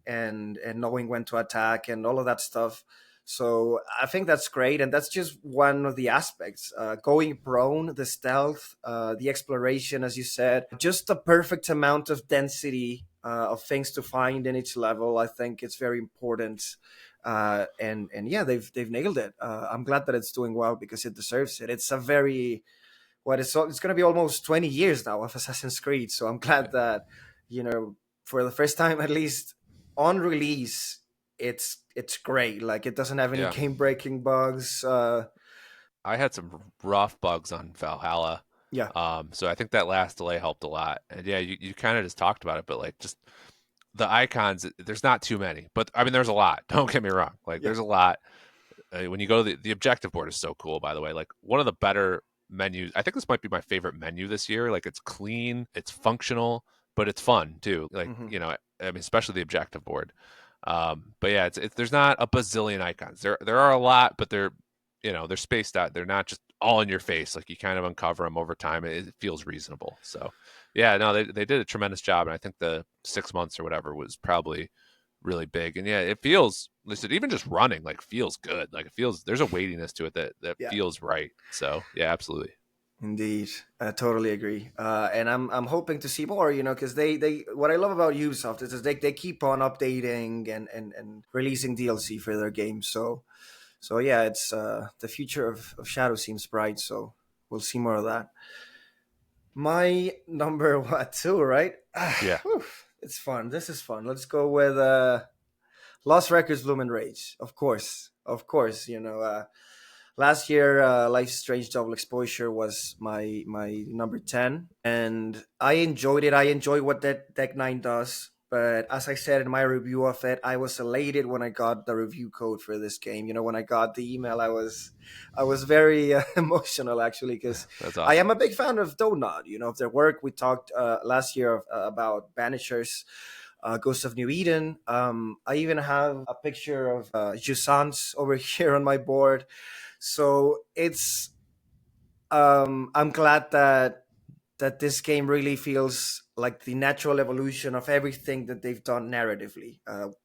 and knowing when to attack and all of that stuff. So I think that's great, and that's just one of the aspects. Going prone, the stealth, the exploration, as you said, just the perfect amount of density of things to find in each level. I think it's very important. And yeah, they've nailed it. I'm glad that it's doing well because it deserves it. It's a very it's going to be almost 20 years now of Assassin's Creed. So I'm yeah, glad that for the first time at least on release, it's great. Like it doesn't have any yeah. game breaking bugs. I had some rough bugs on Valhalla. Yeah. So I think that last delay helped a lot. And yeah, you kind of just talked about it, but like just the icons, there's not too many, but I mean, there's a lot. Don't get me wrong. Like Yeah. there's a lot. When you go to the objective board is so cool, by the way. Like one of the better menus. I think this might be my favorite menu this year. Like it's clean, it's functional, but it's fun too. Like, Hmm. I mean, especially the objective board. But yeah, it's there's not a bazillion icons. There are a lot, but they're spaced out. They're not just all in your face. Like you kind of uncover them over time. It feels reasonable. So yeah, no, they did a tremendous job, and I think the 6 months or whatever was probably really big. And yeah, it feels listen, even just running like feels good. Like it feels there's a weightiness to it that Yeah. feels right. So yeah, absolutely. Indeed, I totally agree, and I'm hoping to see more. Because they what I love about Ubisoft is they keep on updating and releasing DLC for their games. So yeah, it's the future of Shadow seems bright. So we'll see more of that. My number what two, right? Yeah. Whew. It's fun. This is fun. Let's go with Lost Records, Bloom and Rage. Of course. Last year, Life's Strange Double Exposure was my number 10, and I enjoyed it. I enjoy what that Deck 9 does. But as I said in my review of it, I was elated when I got the review code for this game. When I got the email, I was very emotional actually, because That's I awesome. am a big fan of Donut. Of their work. We talked last year about Banishers, Ghost of New Eden. I even have a picture of Jusance over here on my board. So I'm glad that this game really feels like the natural evolution of everything that they've done narratively.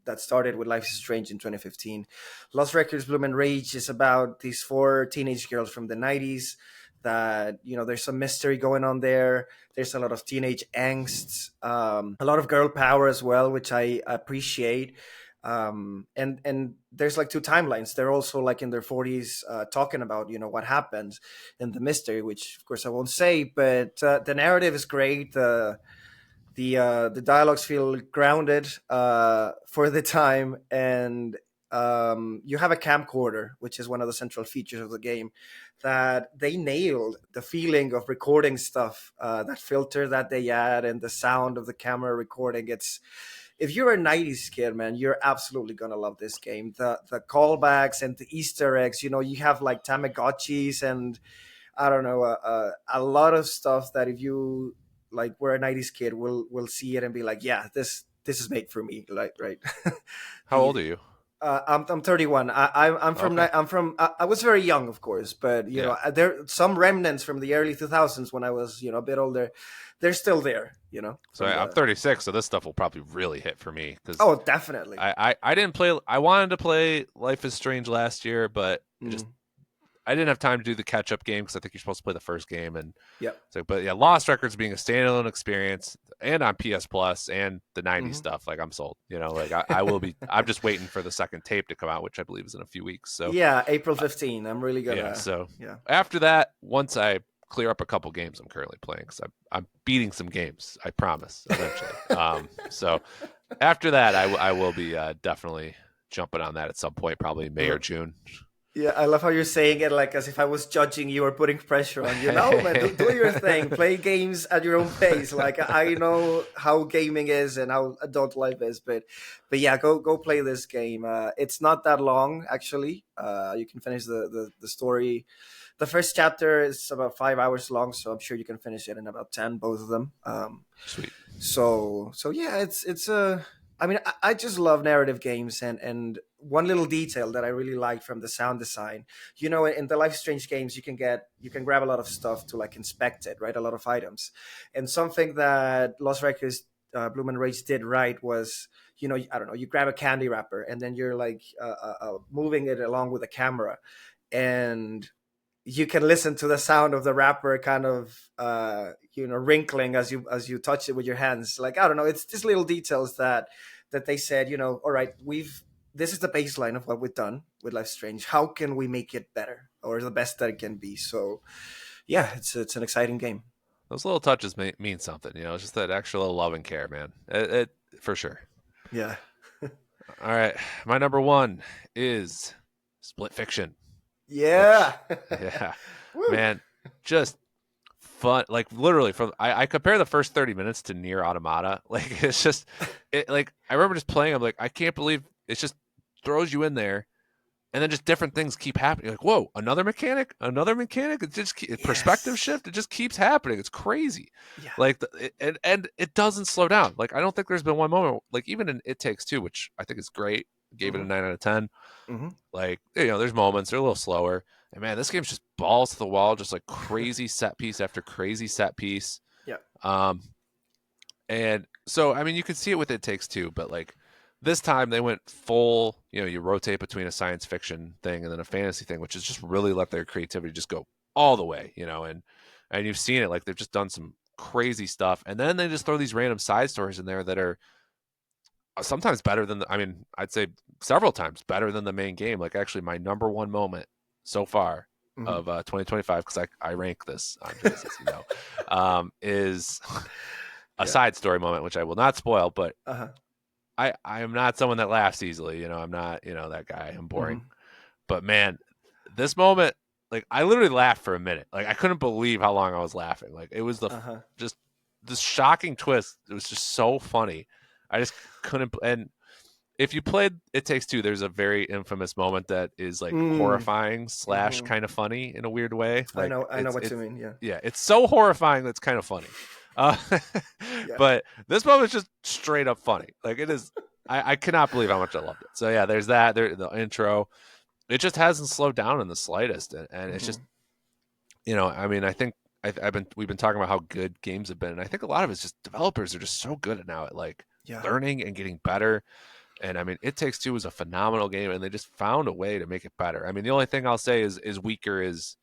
That started with Life is Strange in 2015. Lost Records, Bloom and Rage is about these four teenage girls from the 90s. That there's some mystery going on there. There's a lot of teenage angst, a lot of girl power as well, which I appreciate. And there's like two timelines. They're also like in their 40s, talking about what happened in the mystery, which of course I won't say. But the narrative is great. The dialogues feel grounded for the time, and you have a camcorder, which is one of the central features of the game. That they nailed the feeling of recording stuff, that filter that they add, and the sound of the camera recording. It's If you're a 90s kid, man, you're absolutely gonna love this game. The callbacks and the Easter eggs. You have like Tamagotchis, and I don't know, a lot of stuff that if you like were a 90s kid will see it and be like, yeah, this is made for me, like, right. How old the are you? I'm 31. I'm from Okay. I was very young, of course, but Yeah. there some remnants from the early 2000s when I was a bit older. They're still there, So from I'm the. 36, so this stuff will probably really hit for me because Oh, definitely. I didn't play. I wanted to play Life is Strange last year, but it just Mm, I didn't have time to do the catch up game because I think you're supposed to play the first game. And yeah. so, but yeah, Lost Records being a standalone experience and on PS Plus and the 90s Hmm. stuff, like I'm sold. Like I will be. I'm just waiting for the second tape to come out, which I believe is in a few weeks. So Yeah, April uh, 15. I'm really yeah. gonna. So Yeah. after that, once I clear up a couple games I'm currently playing, because I'm beating some games. I promise eventually. So after that, I will be definitely jumping on that at some point, probably May or June. Yeah, I love how you're saying it like as if I was judging you or putting pressure on you. No, man, do your thing. Play games at your own pace. Like I know how gaming is and how adult life is, but yeah, go play this game. It's not that long actually. You can finish the story. The first chapter is about 5 hours long, so I'm sure you can finish it in about 10, both of them. Sweet. So yeah, it's a. I mean, I just love narrative games, and one little detail that I really like from the sound design. In the Life is Strange games, you can grab a lot of stuff to like inspect it, right? A lot of items, and something that Lost Records, Bloom and Rage did right was, I don't know, you grab a candy wrapper and then you're like moving it along with the camera, and you can listen to the sound of the wrapper kind of wrinkling as you touch it with your hands. Like, I don't know, it's these little details that they said, all right, we've this is the baseline of what we've done with Life Strange. How can we make it better or the best that it can be? So yeah, it's an exciting game. Those little touches mean something. It's just that extra little love and care, man. It for sure. Yeah. All right, my number one is Split Fiction, Yeah. which, yeah, Woo. man, just fun. Like literally, from I compare the first 30 minutes to Near Automata. Like it's just, like I remember just playing. I'm like, I can't believe it's just throws you in there, and then just different things keep happening. You're like, whoa, another mechanic, another mechanic. It just perspective Yes. shift. It just keeps happening. It's crazy. Yeah. Like and it doesn't slow down. Like I don't think there's been one moment, like even in It Takes Two, which I think is great. Gave it a Hmm. 9 out of 10. Hmm. Like there's moments they're a little slower, and man, this game's just balls to the wall, just like crazy set piece after crazy set piece. Yeah. Um, and so, I mean, you could see it with It Takes Two, but like this time they went full, you rotate between a science fiction thing and then a fantasy thing, which is just really let their creativity just go all the way, and you've seen it, like they've just done some crazy stuff. And then they just throw these random side stories in there that are sometimes better than I mean, I'd say several times better than the main game. Like actually my number one moment so far Hmm. of 2025, because I rank this, Andres, as you know, is a Yeah. side story moment, which I will not spoil, but Uh-huh. I am not someone that laughs easily. I'm not, that guy. I'm boring. Hmm. But man, this moment, like I literally laughed for a minute. Like I couldn't believe how long I was laughing. Like it was Uh-huh. just this shocking twist. It was just so funny. I just couldn't. And if you played It Takes Two, there's a very infamous moment that is like Mm. horrifying slash Hmm. kind of funny in a weird way. Like I know what you mean. Yeah. yeah, it's so horrifying that's kind of funny. Uh, Yeah. but this moment is just straight up funny. Like it is. I cannot believe how much I loved it. So yeah, there's that. There the intro. It just hasn't slowed down in the slightest, and it's just Hmm. I mean, I think we've been talking about how good games have been, and I think a lot of it's just developers are just so good at now at like Yeah. learning and getting better. And I mean, It Takes Two was a phenomenal game, and they just found a way to make it better. I mean, the only thing I'll say is weaker is,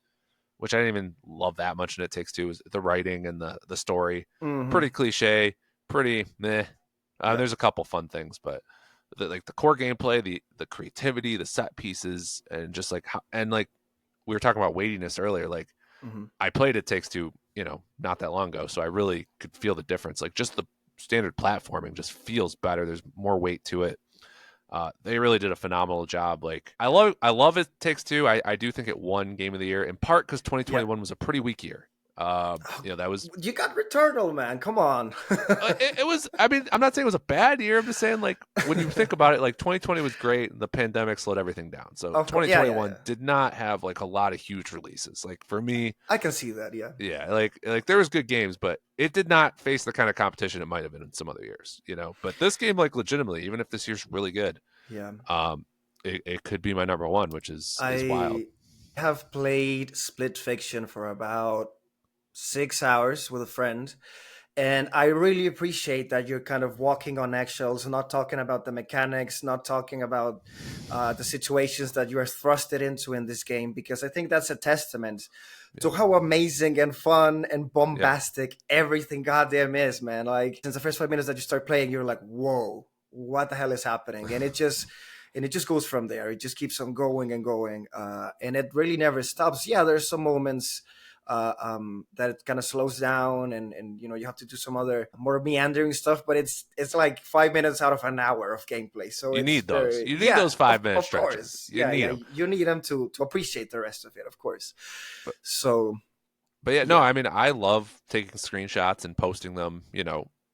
which I didn't even love that much in It Takes Two, is the writing and the story. Hmm. Pretty cliche, pretty meh. Yeah. There's a couple fun things, but like the core gameplay, the creativity, the set pieces, and just like how, and like we were talking about weightiness earlier. Like Hmm. I played It Takes Two, not that long ago, so I really could feel the difference. Like just the standard platforming just feels better. There's more weight to it. They really did a phenomenal job. Like I love It Takes Two. I do think it won Game of the Year in part because Yeah. 2021 was a pretty weak year. That was You got Returnal, man. Come on. it was. I mean, I'm not saying it was a bad year. I'm just saying like when you think about it, like 2020 was great. And the pandemic slowed everything down. So Of course. Yeah. Yeah. Yeah. 2021 did not have like a lot of huge releases. Like for me, I can see that. Yeah. yeah, like there was good games, but it did not face the kind of competition it might have been in some other years. But this game, like legitimately, even if this year's really good, Yeah. um, it could be my number one, which is wild. I have played Split Fiction for about 6 hours with a friend. And I really appreciate that you're kind of walking on eggshells, not talking about the mechanics, not talking about the situations that you are thrusted into in this game, because I think that's a testament Yeah, to how amazing and fun and yeah, bombastic everything goddamn is, man. Like since the first 5 minutes that you start playing, you're like, whoa, what the hell is happening? And it just goes from there. It just keeps on going and going, and it really never stops. Yeah, there's some moments that it kind of slows down, and you have to do some other more meandering stuff, but it's like 5 minutes out of an hour of gameplay, so you it's need those. very, You need yeah, those of, 5 minute of stretches. course, You yeah, need yeah, them. you need them to appreciate the rest of it, of course. But So but yeah, no, yeah. I mean, I love taking screenshots and posting them,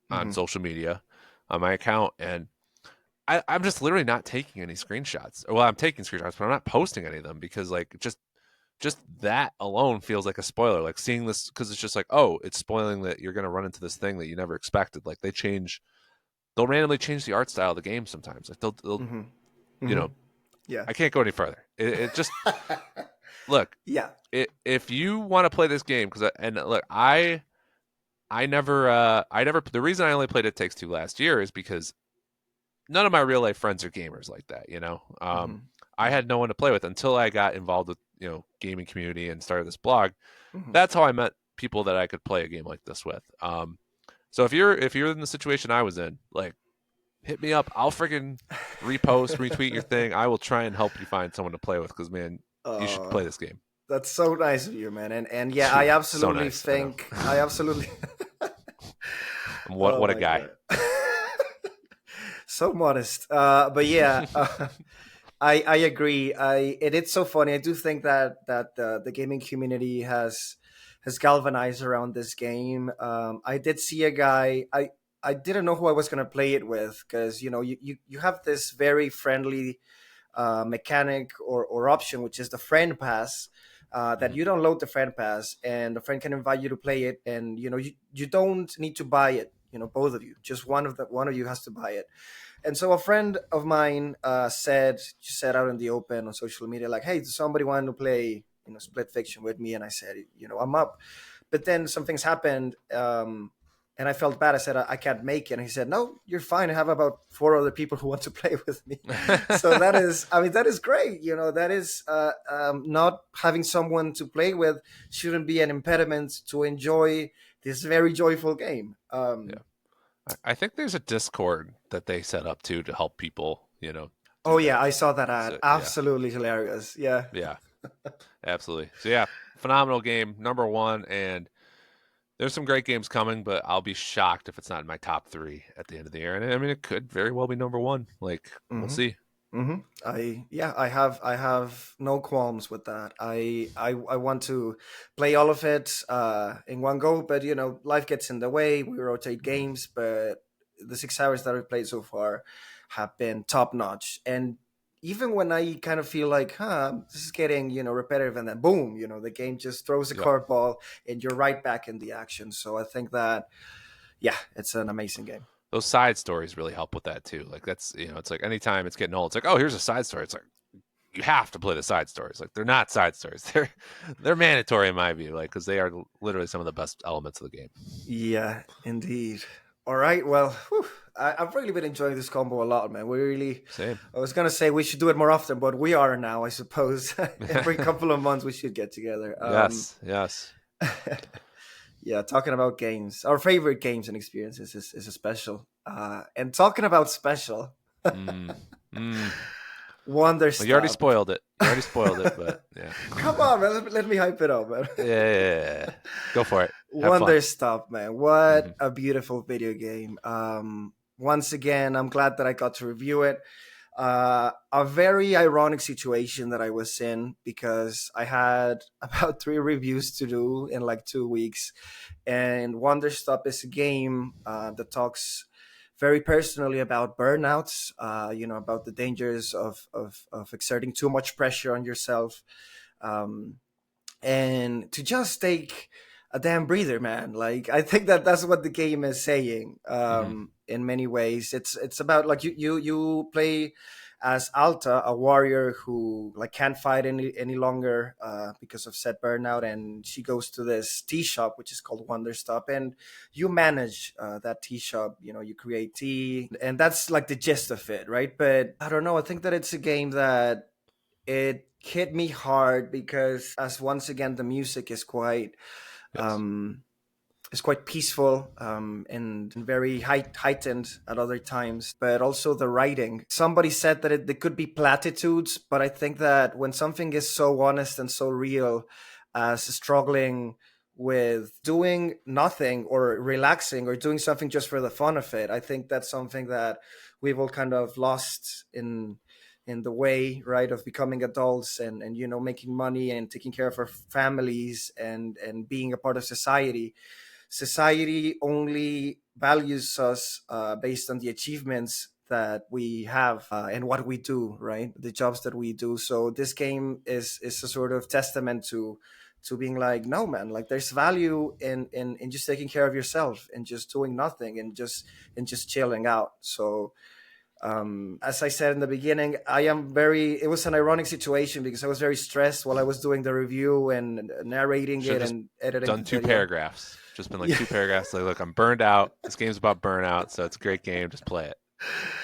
on Hmm. social media on my account, and I'm just literally not taking any screenshots. Well, I'm taking screenshots, but I'm not posting any of them because like just that alone feels like a spoiler. Like seeing this because it's just like, oh, it's spoiling that you're going to run into this thing that you never expected. Like they'll randomly change the art style of the game sometimes. Like they'll Hmm. you Hmm. know, Yeah. I can't go any further. It just look Yeah. if you want to play this game and look, I never the reason I only played It Takes Two last year is because none of my real life friends are gamers like that. Hmm. I Hmm. had no one to play with until I got involved with gaming community and started this blog. Hmm. That's how I met people that I could play a game like this with. So if you're in the situation I was in, like hit me up. I'll freaking repost, retweet your thing. I will try and help you find someone to play with because man, you should uh play this game. that's so nice of you, man. And yeah, I Yeah, so absolutely nice. I know. think I absolutely what oh what a my guy. god. So modest, but yeah. I agree. And it's so funny. I do think that the gaming community has galvanized around this game. I did see a guy. I didn't know who I was gonna play it with, because you have this very friendly mechanic or option, which is the friend pass. That Mhm. you don't load the friend pass, and the friend can invite you to play it, and you don't need to buy it. Both of you, just one of you has to buy it. And so a friend of mine said out in the open on social media, like, "Hey, does somebody want to play, Split Fiction with me?" And I said, "I'm up." But then some things happened, and I felt bad. I said, "I can't make it." And he said, "No, you're fine. I have about four other people who want to play with me." So that is, I mean, that is great. That is not having someone to play with shouldn't be an impediment to enjoy this very joyful game. Yeah. I think there's a Discord that they set up to help people, Oh do yeah, that. I saw that ad. So yeah, Absolutely hilarious. Yeah. yeah, absolutely. So yeah, phenomenal game, number one, and there's some great games coming, but I'll be shocked if it's not in my top 3 at the end of the year. And I mean, it could very well be number 1. Like, we'll Hmm. see. Hmm. I have no qualms with that. I want to play all of it in one go, but life gets in the way. We rotate games, but the 6 hours that I've played so far have been top notch. And even when I kind of feel like, this is getting repetitive, and then boom, the game just throws a Yep. curveball, and you're right back in the action. So I think that, yeah, it's an amazing game. Those side stories really help with that too. Like that's it's like anytime it's getting old, it's like, oh, here's a side story. It's like you have to play the side stories. Like they're not side stories. They're mandatory in my view. Like because they are literally some of the best elements of the game. Yeah, indeed. All right. Well, whew, I've really been enjoying this combo a lot, man. We really, Same. I was gonna say we should do it more often, but we are now, I suppose. Every couple of months we should get together. Yes. Yes. Yeah, talking about games, our favorite games and experiences is a special. And talking about special, Mm. Mm. Well, you already Wanderstop. spoiled it. You already spoiled it, but yeah. Come on, man. Let me hype it up, man. Yeah, yeah, yeah, yeah. Go for it. Have fun. Wanderstop, man. What Hmm. a beautiful video game. Once again, I'm glad that I got to review it. A very ironic situation that I was in because I had about 3 reviews to do in like 2 weeks. And Wanderstop is a game that talks very personally about burnouts, about the dangers of exerting too much pressure on yourself. Um, and to just take a damn breather, man. Like I think that that's what the game is saying. Hmm. In many ways, it's about like you play as Alta, a warrior who like can't fight any longer because of said burnout, and she goes to this tea shop which is called Wanderstop, and you manage that tea shop. You create tea, and that's like the gist of it, right? But I don't know. I think that it's a game that it hit me hard because as once again the music Yes. um is quite peaceful and very heightened at other times, but also the writing. Somebody said that they could be platitudes, but I think that when something is so honest and so real as struggling with doing nothing or relaxing or doing something just for the fun of it, I think that's something that we've all kind of lost in the way, right, of becoming adults and making money and taking care of our families and being a part of society. Society only values us based on the achievements that we have and what we do, right? The jobs that we do. So this game is a sort of testament to being like, no, man, like there's value in just taking care of yourself and just doing nothing and just chilling out. So as I said in the beginning, it was an ironic situation because I was very stressed while I was doing the review and narrating Should it have just and editing the done 2 video. paragraphs. Just been like Yeah. 2 paragraphs. Like, look, I'm burned out. This game's about burnout, so it's a great game. Just play it.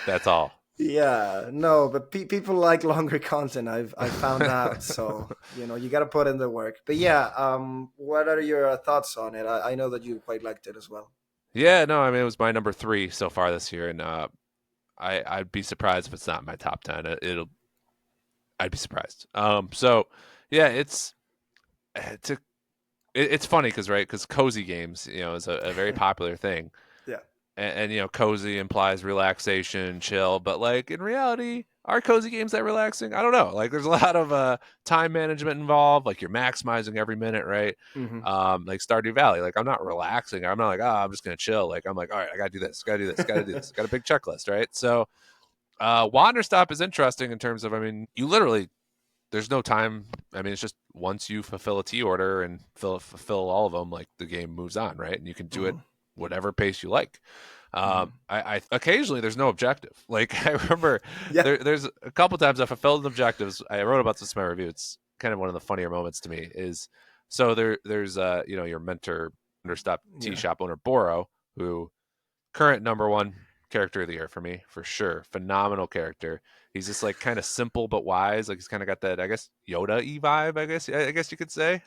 That's all. Yeah, no, but people like longer content. I've found out. So you got to put in the work. But yeah, what are your thoughts on it? I know that you quite liked it as well. Yeah, no, I mean it was my number 3 so far this year, and I'd be surprised if it's not in my top 10. I'd be surprised. So yeah, it's a it's funny because right because cozy games is a very popular thing, Yeah. and cozy implies relaxation, chill, but like in reality, are cozy games that relaxing? I don't know. Like there's a lot of time management involved. Like you're maximizing every minute, right? Hmm. Like Stardew Valley. Like I'm not relaxing. I'm not like, oh, I'm just gonna chill. Like I'm like, all right, I gotta do this, gotta do this, gotta do this. Got a big checklist, right? So Wanderstop is interesting in terms of, I mean, you literally there's no time. I mean, it's just once you fulfill a tea order and fulfill all of them, like the game moves on, right? And you can do it Hmm. whatever pace you like. Hmm. I occasionally there's no objective. Like I remember Yeah. there's a couple times I fulfilled objectives. I wrote about this in my review. It's kind of one of the funnier moments to me. Is so there's your mentor, Wanderstop tea Yeah. shop owner Boro, who current number 1 character of the year for me, for sure. Phenomenal character. He's just like kind of simple but wise. Like he's kind of got that, I guess, Yoda-y vibe, I guess you could say.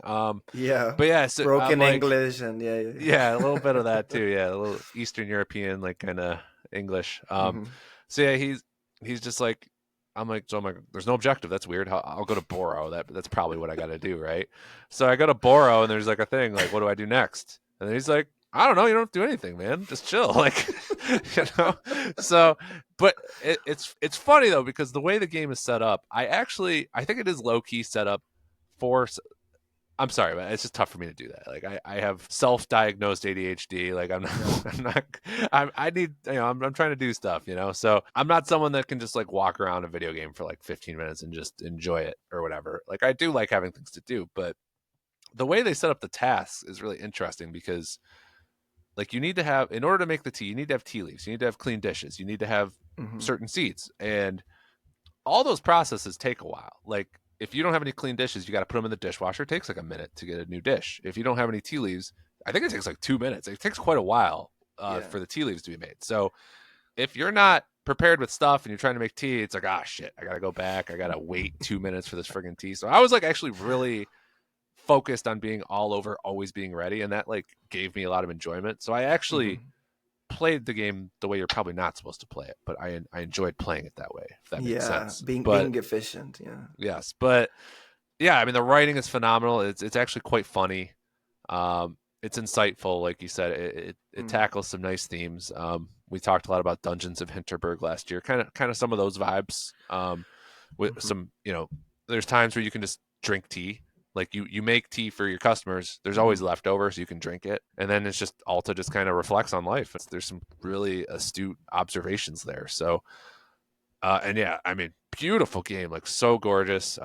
Yeah. But yeah, so I'm Broken like, English and yeah. Yeah. yeah, a little bit of that too. Yeah, a little Eastern European, like kind of English. Hmm. So yeah, he's just like, I'm like, there's no objective. That's weird. I'll go to Boro. That's probably what I got to do, right? So I go to Boro, and there's like a thing, like, what do I do next? And then he's like, I don't know, you don't have to do anything, man. Just chill. Like, you know? So, but it's funny though, because the way the game is set up, I think it is low key set up for, I'm sorry, but it's just tough for me to do that. Like I have self-diagnosed ADHD. Like I'm not, Yeah. I'm not, I need, I'm trying to do stuff, so I'm not someone that can just like walk around a video game for like 15 minutes and just enjoy it or whatever. Like I do like having things to do, but the way they set up the tasks is really interesting because like you need to have, in order to make the tea, you need to have tea leaves, you need to have clean dishes, you need to have Hmm. certain seeds, and all those processes take a while. Like if you don't have any clean dishes, you got to put them in the dishwasher. It takes like a minute to get a new dish. If you don't have any tea leaves, I think it takes like 2 minutes. It takes quite a while Yeah. for the tea leaves to be made. So if you're not prepared with stuff and you're trying to make tea, it's like, ah, shit, I got to go back. I got to wait 2 minutes for this friggin' tea. So I was like actually really focused on being all over, always being ready. And that like gave me a lot of enjoyment. So I actually Hmm. played the game the way you're probably not supposed to play it, but I enjoyed playing it that way, if that makes Yeah, sense. But being efficient. Yeah. yes, but yeah, I mean the writing is phenomenal. It's actually quite funny. It's insightful, like you said. It Mm. tackles some nice themes. We talked a lot about Dungeons of Hinterberg last year, kind of some of those vibes. With Hmm. some, there's times where you can just drink tea. Like you make tea for your customers. There's always Hmm. leftovers, so you can drink it, and then it's just Alta just kind of reflects on life. There's some really astute observations there. So and yeah, I mean, beautiful game, like so gorgeous.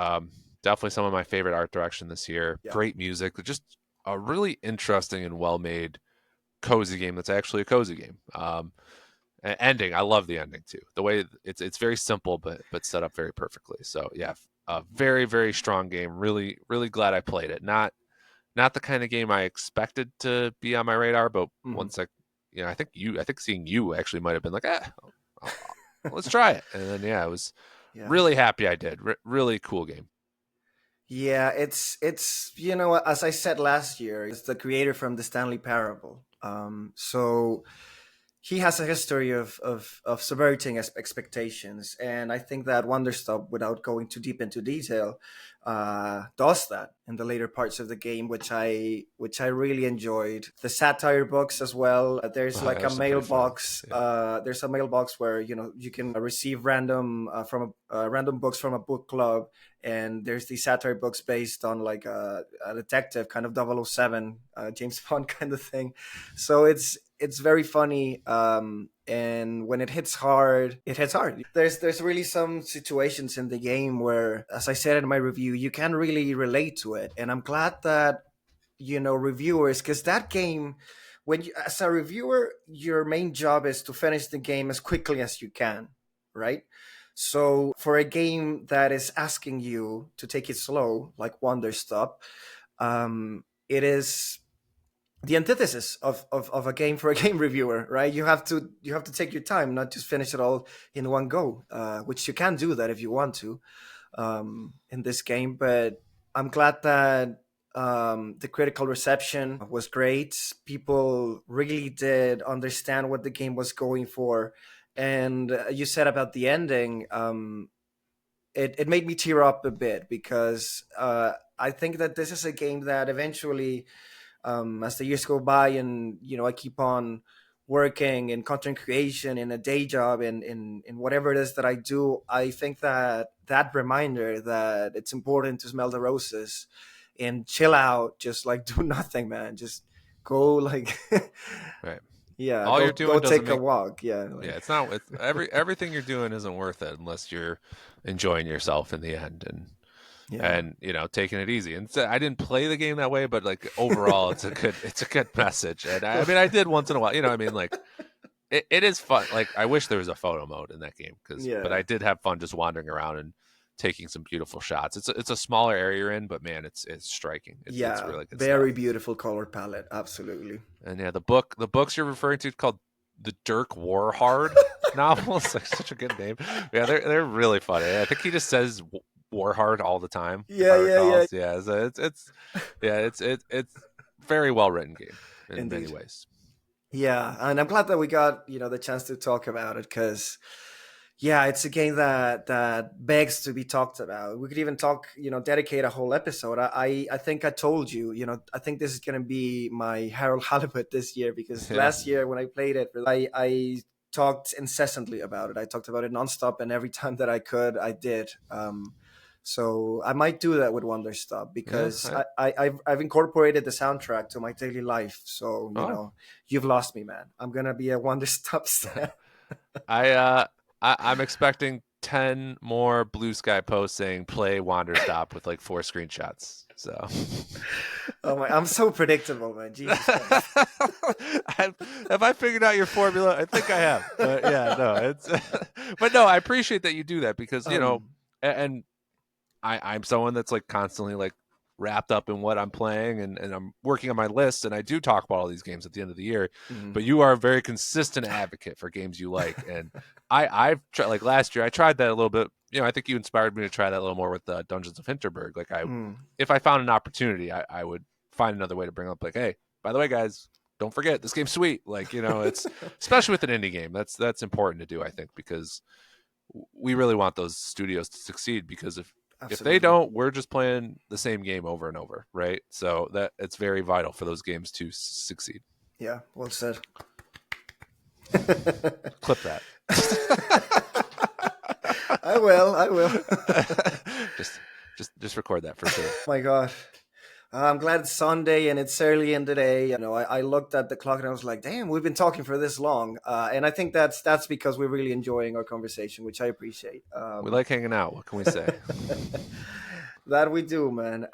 Definitely some of my favorite art direction this year. Yeah. Great music, just a really interesting and well made cozy game that's actually a cozy game. Ending, I love the ending too. The way it's very simple but set up very perfectly. So yeah, a very very strong game. Really really glad I played it. Not the kind of game I expected to be on my radar, but Hmm. once I think seeing you actually might have been like, let's try it. And then yeah, I was Yeah. really happy I did. Really cool game. Yeah, it's as I said last year, it's the creator from the Stanley Parable. So he has a history of subverting expectations, and I think that Wanderstop, without going too deep into detail, does that in the later parts of the game, which I really enjoyed. The satire books as well. There's Oh, like a that's pretty fun. mailbox. Yeah. There's a mailbox where you can receive random books from a book club, and there's these satire books based on like a detective kind of 007 James Bond kind of thing. So it's very funny, and when it hits hard, it hits hard. There's really some situations in the game where, as I said in my review, you can really relate to it, and I'm glad that reviewers, because that game, as a reviewer, your main job is to finish the game as quickly as you can, right? So for a game that is asking you to take it slow, like Wanderstop, it is the antithesis of a game for a game reviewer, right? You have to take your time, not just finish it all in one go, which you can do that if you want to, in this game. But I'm glad that the critical reception was great. People really did understand what the game was going for. And you said about the ending, it made me tear up a bit because I think that this is a game that eventually, as the years go by, and I keep on working in content creation in a day job, in whatever it is that I do, I think that that reminder that it's important to smell the roses and chill out, just like do nothing, man, just go like Right. yeah, All go you're go doing doesn't take a make walk, yeah, yeah, like it's not it's everything you're doing isn't worth it unless you're enjoying yourself in the end yeah. and taking it easy. And so I didn't play the game that way, but like overall it's a good message. And I mean I did once in a while, I mean like it is fun. Like I wish there was a photo mode in that game but Yeah. I did have fun just wandering around and taking some beautiful shots. It's a smaller area you're in, but man, it's striking. It's Yeah, really good very stuff. beautiful color palette, absolutely. And yeah, the books you're referring to called the Dirk Warhard novel. It's like such a good name. Yeah, they're really funny. I think he just says Warhard all the time, if I Yeah, yeah, recall. yeah. So, yeah, so it's very well written game in many Indeed. ways. Yeah, and I'm glad that we got the chance to talk about it, because Yeah, it's a game that begs to be talked about. We could even talk, dedicate a whole episode. I think I told you, I think this is gonna be my Harold Halibut this year, because Yeah. last year when I played it, I talked incessantly about it. I talked about it nonstop, and every time that I could, I did. So I might do that with Wanderstop, Yeah. because I've incorporated the soundtrack to my daily life. So Oh. you've lost me, man. I'm gonna be a Wanderstop stan. I uh I'm expecting 10 more blue sky posts saying play Wanderstop with like 4 screenshots. So Oh my! I'm so predictable, man. Jesus Christ. have I figured out your formula? I think I have. But yeah, no, it's but no, I appreciate that you do that because, Um. and I'm someone that's like constantly like wrapped up in what I'm playing and I'm working on my list and I do talk about all these games at the end of the year, Mhm. but you are a very consistent advocate for games you like. And I've tried like last year, I tried that a little bit. I think you inspired me to try that a little more with Dungeons of Hinterberg. Like Mm. if I found an opportunity, I would find another way to bring up like, hey, by the way, guys, don't forget this game's sweet. Like, it's especially with an indie game. That's important to do, I think, because we really want those studios to succeed because if they Absolutely. don't, we're just playing the same game over and over, right? So that it's very vital for those games to succeed. Yeah. Well said. Clip that. I will. I will. just just record that for sure. My God. I'm glad it's Sunday and it's early in the day. I looked at the clock and I was like, "Damn, we've been talking for this long." And I think that's because we're really enjoying our conversation, which I appreciate. We like hanging out. What can we say? That we do, man.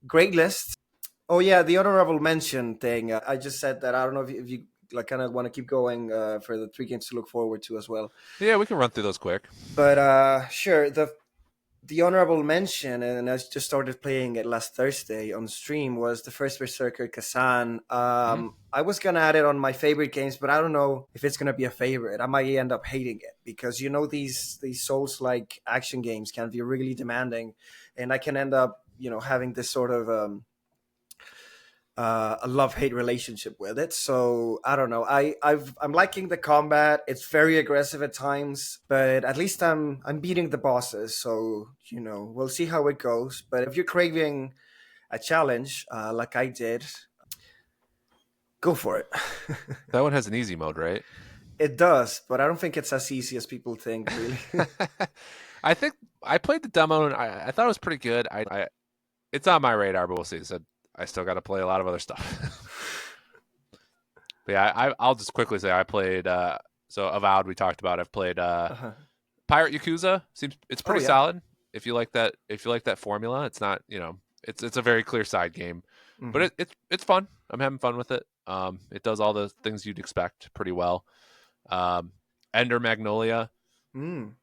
Great list. Oh yeah, the honorable mention thing. I just said that. I don't know if you like kind of want to keep going for the three games to look forward to as well. Yeah, we can run through those quick. But sure, the honorable mention, and I just started playing it last Thursday on stream, was the first Berserker Kazan. Hmm. I was gonna add it on my favorite games, but I don't know if it's gonna be a favorite. I might end up hating it because these Souls like action games can be really demanding, and I can end up having this sort of a love hate relationship with it. So I don't know. I'm liking the combat. It's very aggressive at times, but at least I'm beating the bosses. So we'll see how it goes. But if you're craving a challenge like I did, go for it. That one has an easy mode, right? It does, but I don't think it's as easy as people think. Really. I think I played the demo and I thought it was pretty good. It's on my radar, but we'll see. So I still got to play a lot of other stuff. But yeah, I'll just quickly say I played. So Avowed, we talked about. I've played Uh-huh. Pirate Yakuza. It's Oh pretty yeah. solid. If you like that, formula, it's not. It's a very clear side game, but Hmm. it's fun. I'm having fun with it. It does all the things you'd expect pretty well. Um, Ender Magnolia, Mm.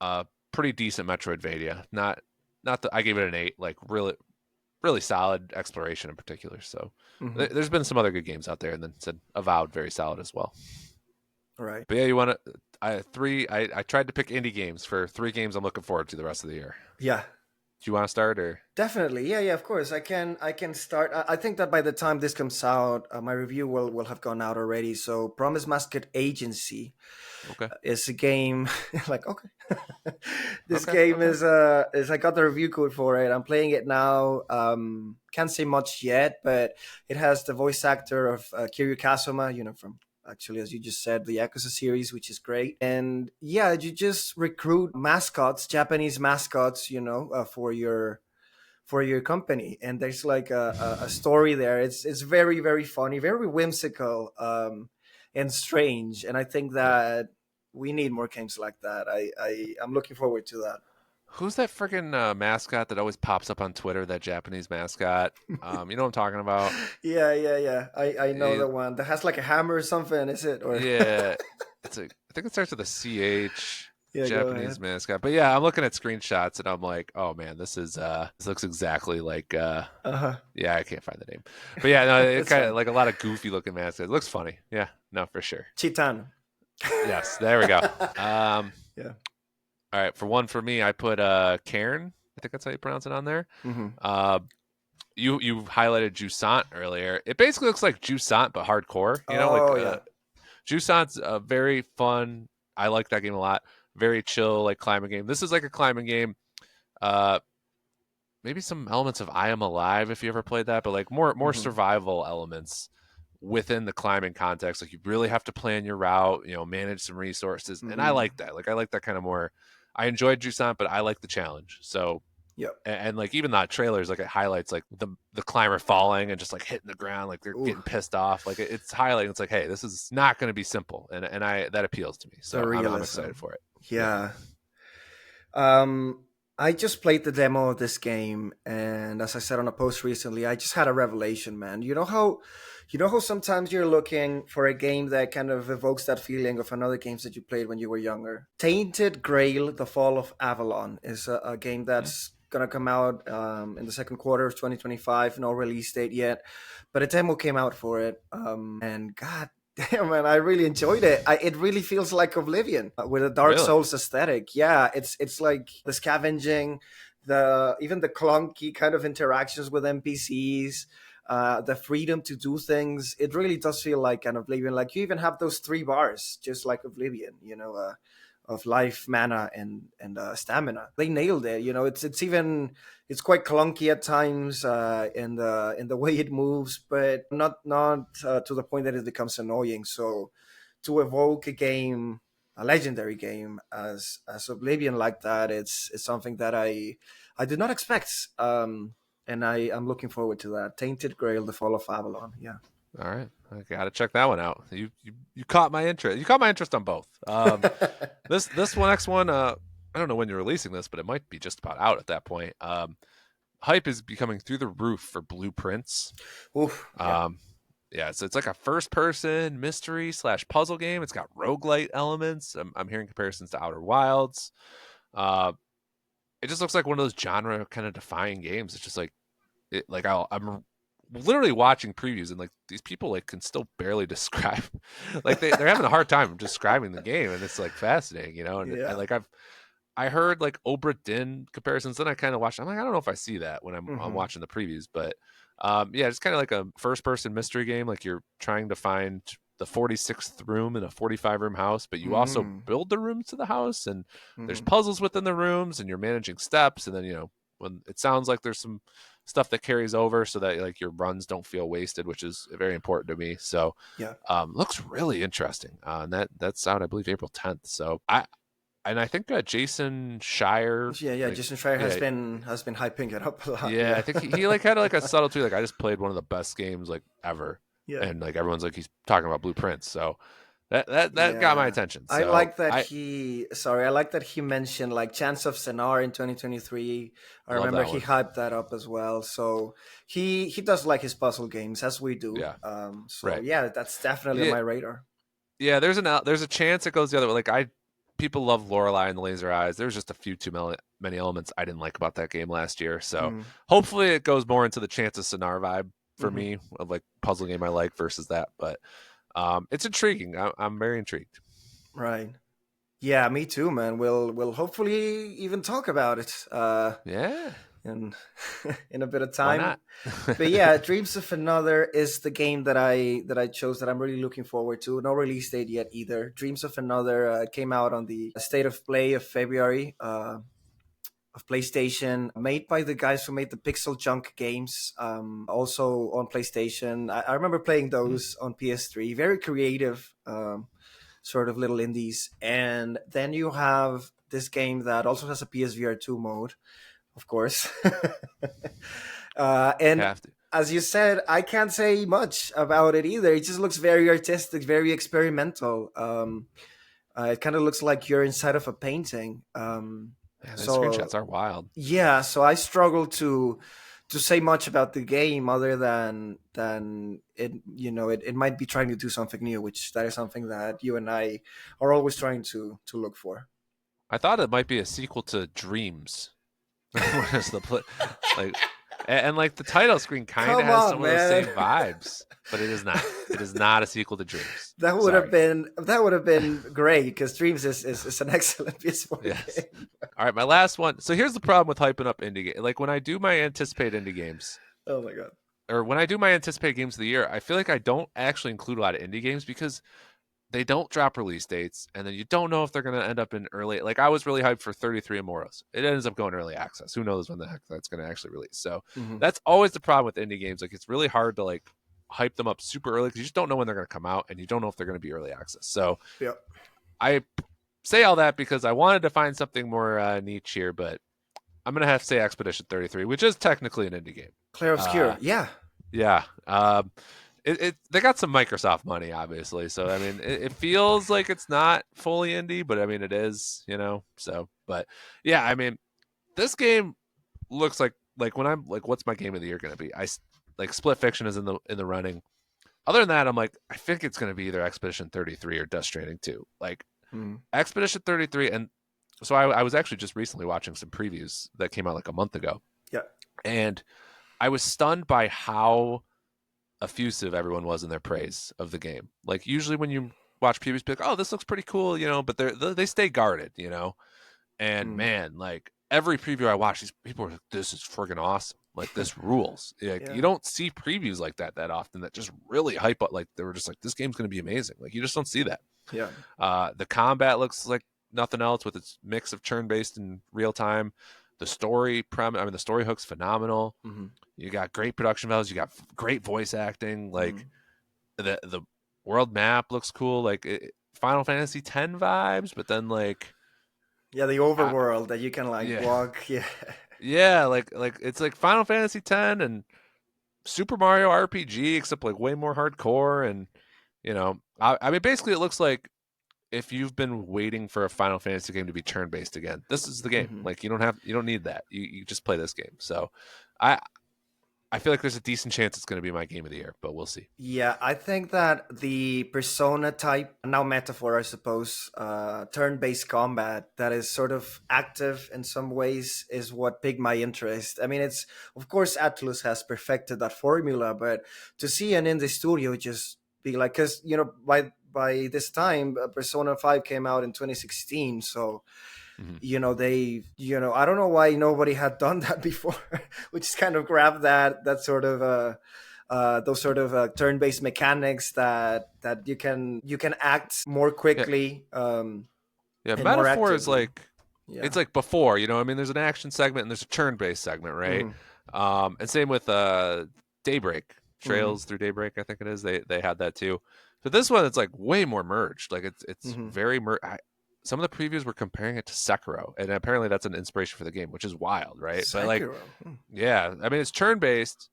pretty decent Metroidvania. Not that I gave it an 8. Like really solid exploration in particular. So Hmm. there's been some other good games out there, and then said Avowed very solid as well. All right. But yeah, you want to I tried to pick indie games for 3 games I'm looking forward to the rest of the year. Yeah. Do you want to start or? Definitely, yeah, yeah. Of course, I can start. I think that by the time this comes out, my review will have gone out already. So, Promise Mascot Agency Okay. is a game. Like, okay, this Okay. game Okay. is I got the review code for it. I'm playing it now. Can't say much yet, but it has the voice actor of Kiryu Kazuma, from actually, as you just said, the Yakuza series, which is great. And yeah, you just recruit mascots, Japanese mascots, for your company, and there's like a story there. It's very very funny, very whimsical, and strange, and I think that we need more games like that. I'm looking forward to that. Who's that freaking mascot that always pops up on Twitter? That Japanese mascot. You know what I'm talking about? Yeah, yeah, yeah. I know Eh, the one that has like a hammer or something, is it? Or yeah, I think it starts with a CH. yeah, go Japanese ahead. mascot. But yeah, I'm looking at screenshots and I'm like, oh man, this looks exactly like Uh-huh. yeah, I can't find the name. But yeah, no, it That's kind of fine. like a lot of goofy looking mascots. It looks funny. Yeah, no, for sure. Chitan. Yes, there we go. Yeah. All right, for me, I put Cairn. I think that's how you pronounce it on there. Hmm. Uh you highlighted Jusant earlier. It basically looks like Jusant but hardcore, like Oh yeah. Jusant's very fun. I like that game a lot. very chill like climbing game. This is like a climbing game. Uh, maybe some elements of I Am Alive if you ever played that, but like more Hmm. survival elements within the climbing context. Like you really have to plan your route, manage some resources, and I Hmm. like that. Like I like that kind of more. I enjoyed Jusant, but I like the challenge. So Yep. and like even that trailers, like it highlights like the climber falling and just like hitting the ground, like they're Ooh, getting pissed off. Like it's highlighting. It's like, hey, this is not going to be simple, and I that appeals to me. the So I'm realism. excited for it. Yeah. Yeah. Um, I just played the demo of this game, and as I said on a post recently, I just had a revelation, man. You know how sometimes you're looking for a game that kind of evokes that feeling of another games that you played when you were younger. Tainted Grail: The Fall of Avalon is a game Hmm. that's gonna come out in the second quarter of 2025. No release date yet, but a demo came out for it, and God damn, man, I really enjoyed it. It really feels like Oblivion with a Dark Really? Souls aesthetic. Yeah, it's like the scavenging, the even the clunky kind of interactions with NPCs, the freedom to do things. It really does feel like an Oblivion. Like you even have those 3 bars, just like Oblivion. Of life, mana, and stamina. They nailed it. It's quite clunky at times in the way it moves, but not to the point that it becomes annoying. So to evoke a legendary game as Oblivion like that, it's something that I did not expect. And I'm looking forward to that. Tainted Grail: The Fall of Avalon. Yeah. All right, I got to check that one out. You caught my interest. You caught my interest on both. This one next one. I don't know when you're releasing this, but it might be just about out at that point. Hype is becoming through the roof for Blueprints. Oof. Yeah. Um, yeah, so it's like a first person mystery slash puzzle game. It's got roguelite elements. I'm hearing comparisons to Outer Wilds. Uh, it just looks like one of those genre kind of defying games. It's just like I'm literally watching previews and like these people like can still barely describe like they're having a hard time describing the game, and it's like fascinating, and Yeah. like I heard like Obra Dinn comparisons. Then I kind of watched. I'm like, I don't know if I see that when I'm Hmm. watching the previews, but yeah, it's kind of like a first person mystery game. Like you're trying to find the 46th room in a 45-room house, but you also Mm. build the rooms to the house, and there's Hmm. puzzles within the rooms, and you're managing steps, and then when it sounds like there's some stuff that carries over so that like your runs don't feel wasted, which is very important to me. So Yeah. looks really interesting, and that's out I believe April 10th. So I think Jason Shire, Yeah, yeah. like, Jason Schreier has yeah, been hyping it up a lot. yeah, Yeah, I think he like had like a subtle tweet, like I just played one of the best games like ever, yeah, and like everyone's like he's talking about Blueprints, so that got my yeah. attention. I So like that he. Sorry, I like that he mentioned like Chance of Senar in 2023. I love remember that he one. hyped that up as well. So he does like his puzzle games as we do. Yeah, So right. yeah, that's definitely on Yeah, my radar. yeah. There's a chance it goes the other way. Like people love Lorelei and the Laser Eyes. There's just a few too many elements I didn't like about that game last year. So Mm, hopefully it goes more into the Chance of Sonar vibe for hmm. me of like puzzle game I like versus that. But it's intriguing. I'm very intrigued. Right. Yeah, me too, man. We'll hopefully even talk about it Yeah, in in a bit of why time. not? But yeah, Dreams of Another is the game that I chose that I'm really looking forward to. No release date yet either. Dreams of Another came out on the State of Play of February of PlayStation, made by the guys who made the Pixel Junk games. Also on PlayStation, I remember playing Hmm. those on PS3. Very creative, sort of little indies. And then you have this game that also has a PSVR 2 mode, of course. And Have to. as you said, I can't say much about it either. It just looks very artistic, very experimental. It kind of looks like you're inside of a painting. Yeah, those So screenshots are wild. yeah, so I struggle to say much about the game other than it might be trying to do something new, which that is something that you and I are always trying to look for. I thought it might be a sequel to Dreams. Whereas like like the title screen kind of Come has on, some of those man. same vibes, but it is not. It is not a sequel to Dreams. Sorry. That would have been great because Dreams is an excellent PS4 Yes. game. All right, my last one. So here's the problem with hyping up indie games. Like when I do my anticipated indie games, Oh my god. or when I do my anticipated games of the year, I feel like I don't actually include a lot of indie games because they don't drop release dates, and then you don't know if they're going to end up in early. Like I was really hyped for 33 and Moros. It ends up going early access. Who knows when the heck that's going to actually release? So Hmm. that's always the problem with indie games. Like it's really hard to like hype them up super early because you just don't know when they're going to come out, and you don't know if they're going to be early access. So Yeah. I say all that because I wanted to find something more niche here, but I'm going to have to say Expedition 33, which is technically an indie game. Clair Uh, Obscur. Yeah. yeah. They got some Microsoft money, obviously. So I mean, it feels like it's not fully indie, but I mean it is, you know. So, but yeah, I mean, this game looks like when I'm like, what's my game of the year going to be? Like Split Fiction is in the running. Other than that, I'm like, I think it's going to be either Expedition 33 or Death Stranding 2. Like Mm. Expedition 33, and so I was actually just recently watching some previews that came out like a month ago, Yeah. and I was stunned by how effusive everyone was in their praise of the game. Like usually when you watch previews, be like, "Oh, this looks pretty cool," you know, but they stay guarded, you know. And Mm. man, like every preview I watch, these people are like, "This is friggin' awesome! Like this rules!" Like you Yeah. don't see previews like that often that just really hype up. Like they were just like, "This game's gonna be amazing!" Like you just don't see that. Yeah. The combat looks like nothing else with its mix of turn based and real time. The I mean, the story hook's phenomenal. Hmm. You got great production values. You got great voice acting. Like Mm. the world map looks cool. Like Final Fantasy X vibes, but then like Yeah. The I, overworld that you can like yeah, walk. Yeah. yeah, like it's like Final Fantasy X and Super Mario RPG, except like way more hardcore. And you know, I mean, basically, it looks like if you've been waiting for a Final Fantasy game to be turn based again, this is the game. Hmm. Like you don't need that. You just play this game. So I I feel like there's a decent chance it's going to be my game of the year, but we'll see. Yeah, I think that the persona type, now metaphor, I suppose, turn-based combat that is sort of active in some ways is what piqued my interest. I mean, it's of course Atlus has perfected that formula, but to see an indie studio just be like, because by this time, Persona 5 came out in 2016, so Hmm. I don't know why nobody had done that before. We just kind of grabbed that sort of those sort of turn-based mechanics that you can act more Yeah, quickly, yeah. and more Metaphor is actively. like Yeah. it's like before, you know. I mean, there's an action segment and there's a turn based segment, right? Hmm. And same with Daybreak Hmm. Trails through Daybreak. I think it is. They had that too. But this one, it's like way more merged. Like it's Hmm. very some of the previews were comparing it to Sekiro, and apparently that's an inspiration for the game, which is wild, right? But like, Sekiro. Hmm. yeah, I mean, it's turn based,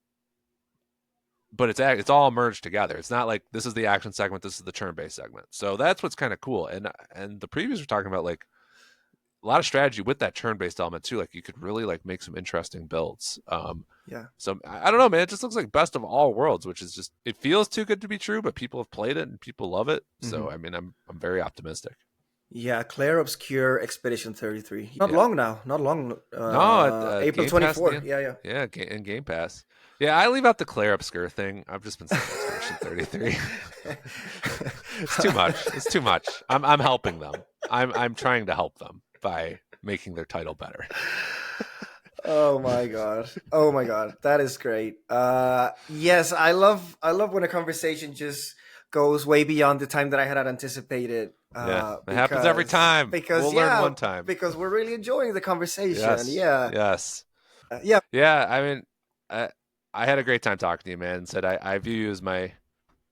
but it's all merged together. It's not like this is the action segment, this is the turn based segment. So that's what's kind of cool. And the previews were talking about like a lot of strategy with that turn based element too. Like you could really like make some interesting builds. Yeah. So I don't know, man. It just looks like best of all worlds, which is just it feels too good to be true. But people have played it and people love it. So Hmm. I mean, I'm very optimistic. Yeah, Clair Obscure Expedition 33. Not Yeah. long now. Not long. No, April Game Pass at the 24. end. Yeah, yeah. Yeah, and Game Pass. Yeah, I leave out the Claire Obscure thing. I've just been saying Expedition 33. It's too much. It's too much. I'm helping them. I'm trying to help them by making their title better. Oh my god. Oh my god. That is great. Yes, I love when a conversation just goes way beyond the time that I had anticipated. Yeah, it happens every Because time. because We'll learn yeah, one time. because we're really enjoying the conversation. Yes, Yeah. yes, Yeah. yeah. I mean, I I had a great time talking to you, man. And said I view you as my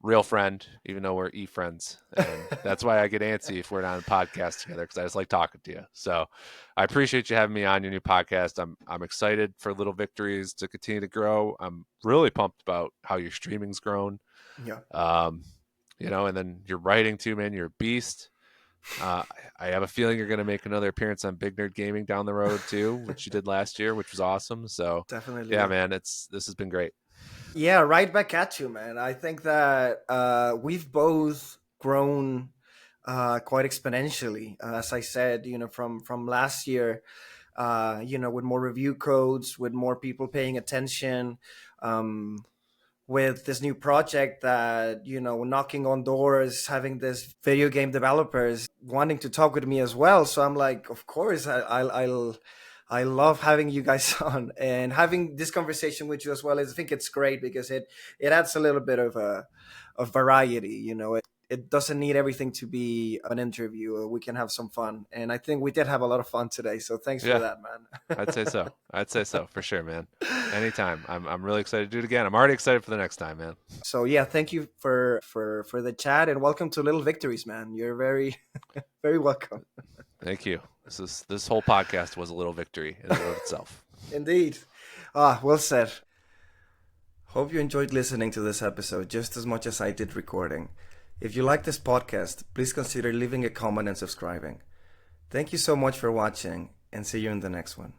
real friend, even though we're friends, and that's why I get antsy if we're not on a podcast together because I just like talking to you. So I appreciate you having me on your new podcast. I'm excited for Little Victories to continue to grow. I'm really pumped about how your streaming's grown. Yeah. Um, you know, and then your writing too, man. You're a beast. Uh, I have a feeling you're going to make another appearance on Big Nerd Gaming down the road too, which you did last year, which was awesome. So, yeah, Definitely. man, this has been great. Yeah, right back at you, man. I think that we've both grown quite exponentially. As I said, from last year, with more review codes, with more people paying attention, um, with this new project that, knocking on doors, having this video game developers wanting to talk with me as well. So I'm like, of course, I love having you guys on and having this conversation with you as well. I think it's great because it adds a little bit of variety. it doesn't need everything to be an interview. We can have some fun, and I think we did have a lot of fun today. So thanks for Yeah, that, man. I'd say so. I'd say so for sure, man. Anytime. I'm really excited to do it again. I'm already excited for the next time, man. So yeah, thank you for the chat, and welcome to Little Victories, man. You're very very welcome. Thank you. This whole podcast was a little victory in and of itself. Indeed. Well said. Hope you enjoyed listening to this episode just as much as I did recording. If you like this podcast, please consider leaving a comment and subscribing. Thank you so much for watching, and see you in the next one.